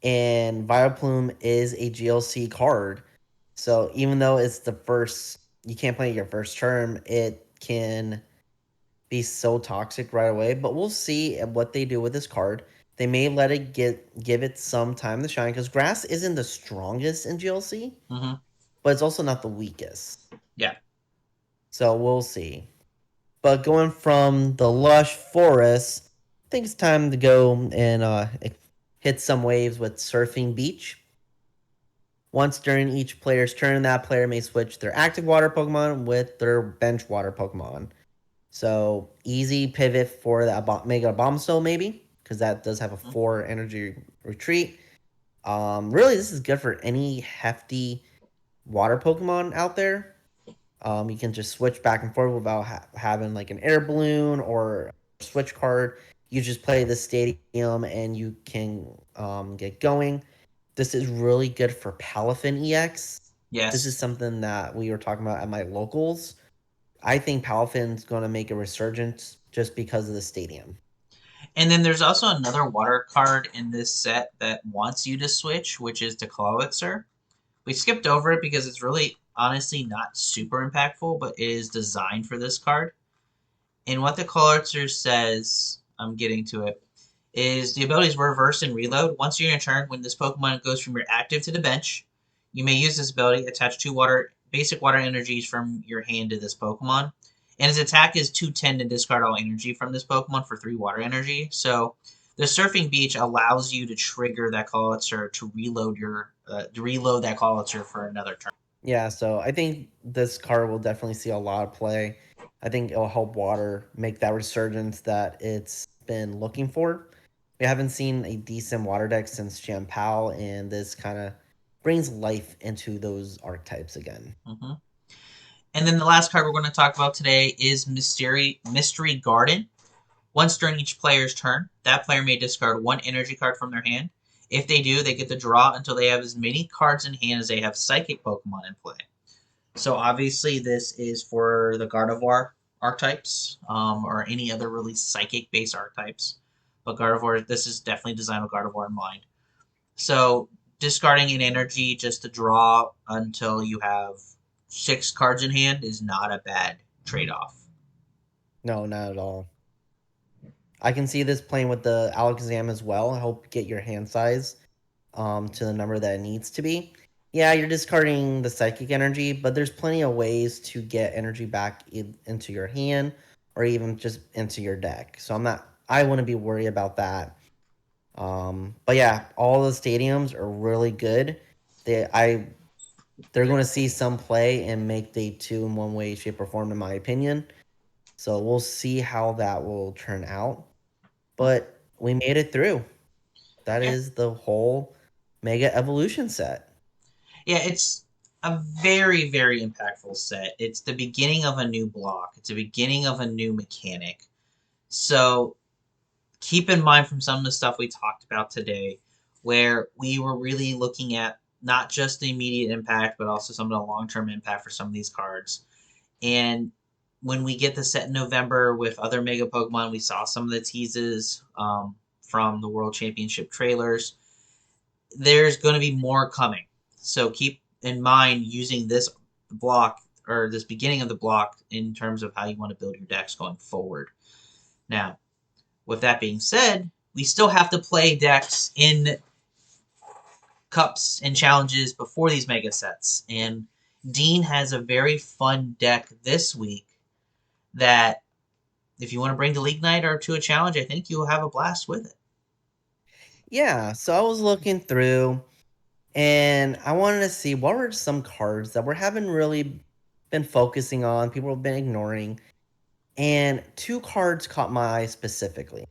and Vileplume is a GLC card. So even though it's the first, you can't play your first term, it can be so toxic right away. But we'll see what they do with this card. They may let it give it some time to shine because grass isn't the strongest in GLC, Mm-hmm. but it's also not the weakest. Yeah. So we'll see. But going from the lush forest, I think it's time to go and hit some waves with Surfing Beach. Once during each player's turn, that player may switch their active water Pokemon with their bench water Pokemon. So easy pivot for the Mega Bombshell maybe, because that does have a Mm-hmm. 4 energy retreat. Really, this is good for any hefty water Pokemon out there. You can just switch back and forth without having like an air balloon or a switch card. You just play the stadium and you can get going. This is really good for Palafin EX. This is Yes. something that we were talking about at my locals. I think Palafin's going to make a resurgence just because of the stadium. And then there's also another water card in this set that wants you to switch, which is the Clawitzer. We skipped over it because it's really honestly not super impactful, but it is designed for this card. And what the Clawitzer says, I'm getting to it, is the ability is reverse and reload. Once you're in your turn, when this Pokemon goes from your active to the bench, you may use this ability, attach 2 basic water energies from your hand to this Pokemon. And his attack is 210 to discard all energy from this Pokemon for 3 water energy. So the Surfing Beach allows you to trigger that Clawitzer to reload that Clawitzer for another turn. Yeah, so I think this card will definitely see a lot of play. I think it'll help Water make that resurgence that it's been looking for. We haven't seen a decent water deck since Pal, and this kind of brings life into those archetypes again. Mm-hmm. And then the last card we're going to talk about today is Mystery Garden. Once during each player's turn, that player may discard one energy card from their hand. If they do, they get to draw until they have as many cards in hand as they have psychic Pokemon in play. So obviously this is for the Gardevoir archetypes, or any other really psychic-based archetypes. But Gardevoir, this is definitely designed with Gardevoir in mind. So discarding an energy just to draw until you have 6 cards in hand is not a bad trade-off. No, not at all. I can see this playing with the Alakazam as well. I hope get your hand size to the number that it needs to be. Yeah, you're discarding the psychic energy, but there's plenty of ways to get energy back into your hand or even just into your deck. So I wouldn't be worried about that. But yeah, all the stadiums are really good. They're going to see some play and make day 2 in one way, shape, or form, in my opinion. So we'll see how that will turn out. But we made it through. That Yeah, is the whole Mega Evolution set. yeah, it's a very, very impactful set. It's the beginning of a new block. It's the beginning of a new mechanic. So keep in mind from some of the stuff we talked about today, where we were really looking at not just the immediate impact, but also some of the long-term impact for some of these cards. And when we get the set in November with other Mega Pokemon, we saw some of the teases from the World Championship trailers. There's going to be more coming. So keep in mind using this block or this beginning of the block in terms of how you want to build your decks going forward. Now, with that being said, we still have to play decks in cups and challenges before these mega sets. And Dean has a very fun deck this week that if you want to bring to League Night or to a challenge, I think you'll have a blast with it. Yeah, so I was looking through and I wanted to see what were some cards that we haven't really been focusing on, people have been ignoring. And 2 cards caught my eye specifically.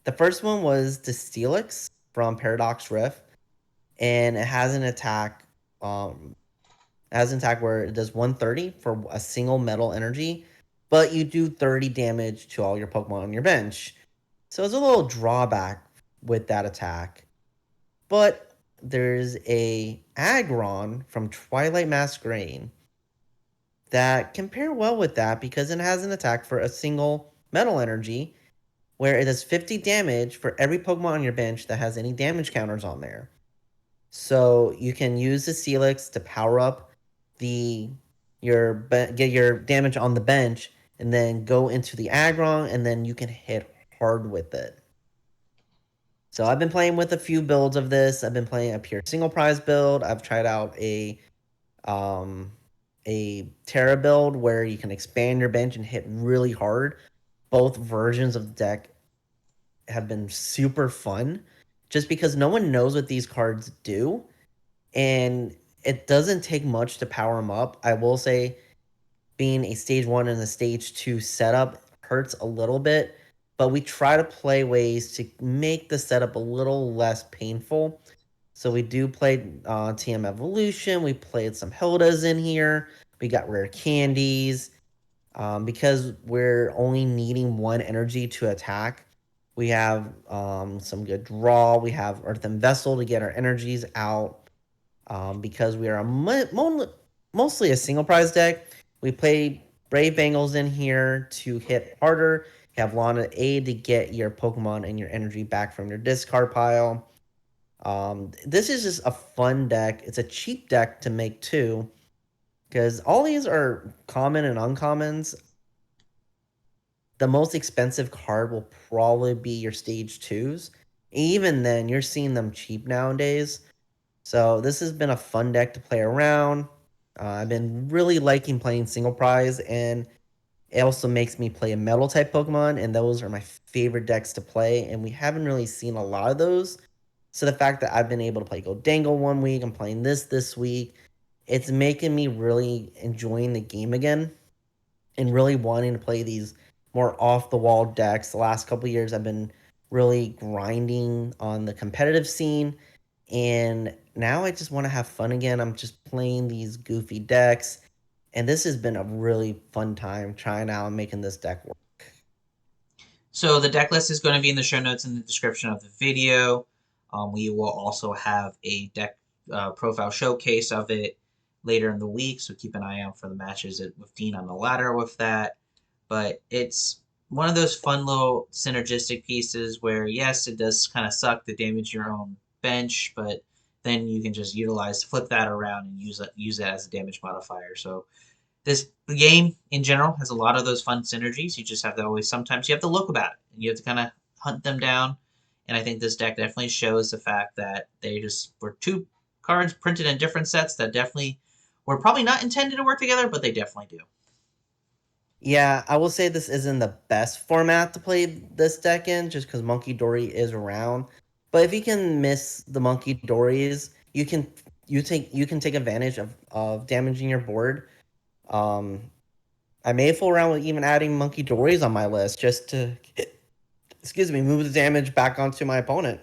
The first one was the Steelix from Paradox Rift, and it has an attack. It has an attack where it does 130 for a single metal energy, but you do 30 damage to all your Pokemon on your bench. So it's a little drawback with that attack. But there's a Aggron from Twilight Masquerade that can pair well with that because it has an attack for a single metal energy where it does 50 damage for every Pokemon on your bench that has any damage counters on there. So you can use the Steelix to power up get your damage on the bench, and then go into the Aggron, and then you can hit hard with it. So I've been playing with a few builds of this. I've been playing a pure single prize build. I've tried out um a Terra build where you can expand your bench and hit really hard. Both versions of the deck have been super fun just because no one knows what these cards do, and it doesn't take much to power them up. I will say being a stage 1 and a stage 2 setup hurts a little bit, but we try to play ways to make the setup a little less painful. So we do play TM Evolution. We played some Hildas in here. We got rare candies. Because we're only needing 1 energy to attack, we have some good draw. We have Earthen Vessel to get our energies out. Because we are mostly a single prize deck, we play Brave Bangles in here to hit harder. You have Lana A to get your Pokemon and your energy back from your discard pile. This is just a fun deck. It's a cheap deck to make too, because all these are common and uncommons. The most expensive card will probably be your stage 2s. Even then, you're seeing them cheap nowadays. So this has been a fun deck to play around. I've been really liking playing single prize, and it also makes me play a metal type Pokemon, and those are my favorite decks to play, and we haven't really seen a lot of those. So the fact that I've been able to play Dangle one week, I'm playing this week, it's making me really enjoying the game again and really wanting to play these more off the wall decks. The last couple years I've been really grinding on the competitive scene. And now I just want to have fun again. I'm just playing these goofy decks. And this has been a really fun time trying out and making this deck work. So the deck list is going to be in the show notes in the description of the video. We will also have a deck profile showcase of it later in the week, so keep an eye out for the matches with Dean on the ladder with that. But it's one of those fun little synergistic pieces where, yes, it does kind of suck to damage your own bench, but then you can just flip that around and use that as a damage modifier. So this game in general has a lot of those fun synergies. You just have to always, sometimes you have to look about it and you have to kind of hunt them down. And I think this deck definitely shows the fact that they just were two cards printed in different sets that definitely were probably not intended to work together, but they definitely do. Yeah, I will say this isn't the best format to play this deck in, just because Monkey Dory is around. But if you can miss the Monkey Dories, you can take advantage of damaging your board. Um, I may fool around with even adding Monkey Dories on my list just to, excuse me, move the damage back onto my opponent.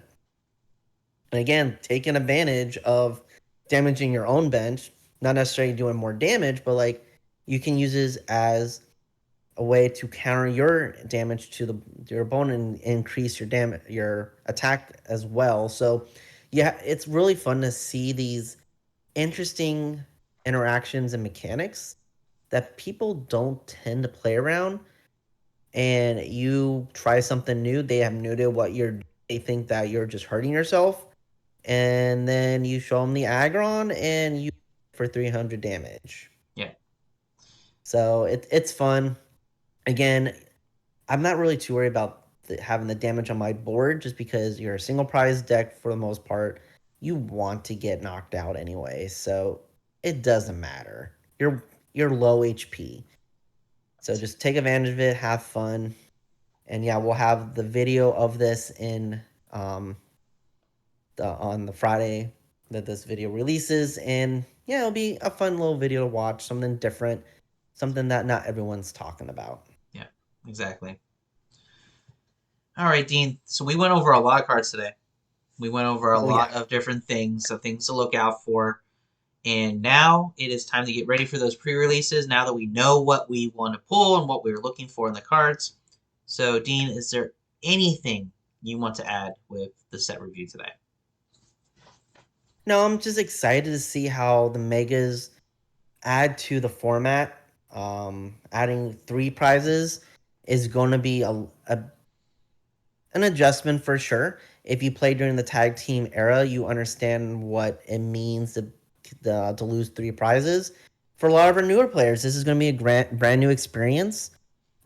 And again, taking advantage of damaging your own bench, not necessarily doing more damage, but like you can use this as a way to counter your damage to your opponent and increase your attack as well. So yeah, it's really fun to see these interesting interactions and mechanics that people don't tend to play around. And you try something new, they have no idea what they think that you're just hurting yourself, and then you show them the Aggron and you for 300 damage. Yeah. So it's fun. Again, I'm not really too worried about having the damage on my board just because you're a single prize deck for the most part. You want to get knocked out anyway, so it doesn't matter. You're low HP. So just take advantage of it, have fun. And yeah, we'll have the video of this in on the Friday that this video releases, and yeah, it'll be a fun little video to watch, something different, something that not everyone's talking about. Yeah, exactly. All right, Dean. So we went over a lot of cards today. We went over a Oh yeah. lot of different things, so things to look out for. And now it is time to get ready for those pre-releases. Now that we know what we want to pull and what we're looking for in the cards. So, Dean, is there anything you want to add with the set review today? No, I'm just excited to see how the megas add to the format. Adding 3 prizes is going to be an adjustment for sure. If you play during the tag team era, you understand what it means to lose 3 prizes. For a lot of our newer players, this is going to be a brand new experience.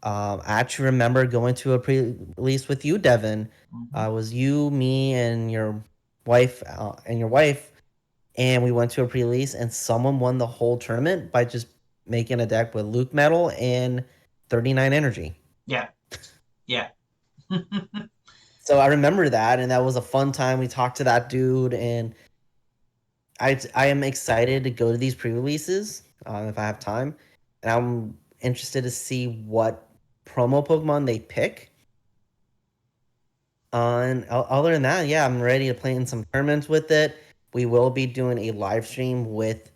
I actually remember going to a pre-release with you, Devin. Mm-hmm. It was you, me, and your wife, and we went to a pre-release, and someone won the whole tournament by just making a deck with Luke Metal and 39 energy. Yeah, yeah. So I remember that, and that was a fun time. We talked to that dude, and I am excited to go to these pre-releases if I have time, and I'm interested to see what promo Pokemon they pick. And other than that, yeah, I'm ready to play in some tournaments with it. We will be doing a live stream with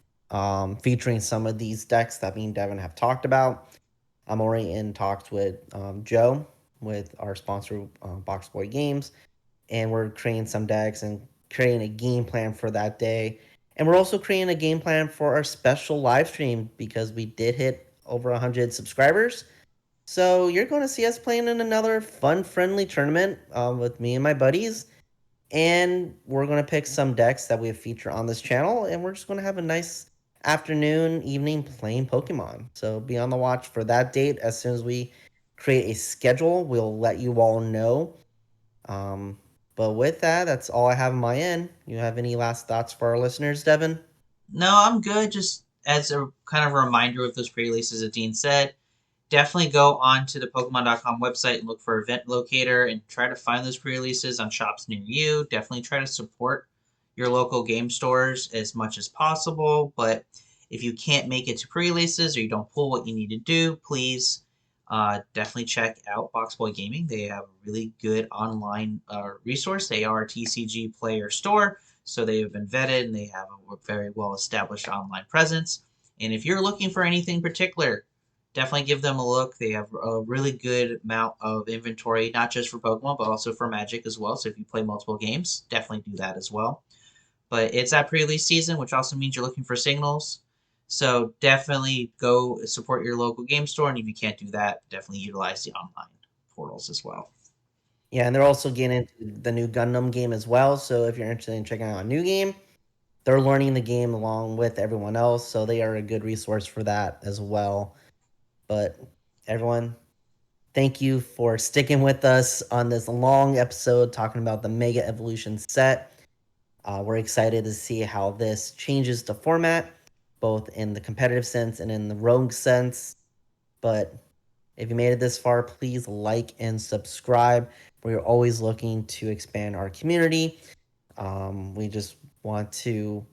featuring some of these decks that me and Devin have talked about. I'm already in talks with Joe, with our sponsor, Box Boy Games, and we're creating some decks and creating a game plan for that day. And we're also creating a game plan for our special live stream because we did hit over 100 subscribers. So you're going to see us playing in another fun, friendly tournament with me and my buddies. And we're going to pick some decks that we feature on this channel. And we're just going to have a nice afternoon, evening playing Pokemon. So be on the watch for that date. As soon as we create a schedule, we'll let you all know. But with that, that's all I have on my end. You have any last thoughts for our listeners, Devin? No, I'm good. Just as a kind of a reminder of those pre-releases that Dean said, definitely go on to the Pokemon.com website and look for Event Locator and try to find those pre-releases on shops near you. Definitely try to support your local game stores as much as possible. But if you can't make it to pre-releases or you don't pull what you need to do, please definitely check out Boxboy Gaming. They have a really good online resource. They are a TCG player store, so they have been vetted and they have a very well established online presence. And if you're looking for anything particular, definitely give them a look. They have a really good amount of inventory, not just for Pokemon, but also for Magic as well. So if you play multiple games, definitely do that as well. But it's at pre-release season, which also means you're looking for signals. So definitely go support your local game store, and if you can't do that, definitely utilize the online portals as well. Yeah, and they're also getting into the new Gundam game as well. So if you're interested in checking out a new game, they're learning the game along with everyone else. So they are a good resource for that as well. But everyone, thank you for sticking with us on this long episode talking about the Mega Evolution set. We're excited to see how this changes the format, both in the competitive sense and in the rogue sense. But if you made it this far, please like and subscribe. We're always looking to expand our community. We just want to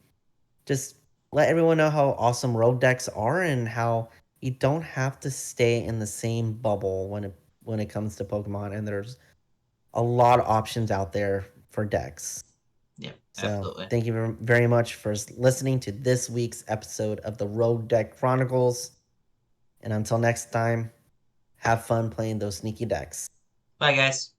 just let everyone know how awesome rogue decks are and how you don't have to stay in the same bubble when it comes to Pokemon. And there's a lot of options out there for decks. Yeah, So absolutely. thank you very much for listening to this week's episode of the Rogue Deck Chronicles. And until next time, have fun playing those sneaky decks. Bye, guys.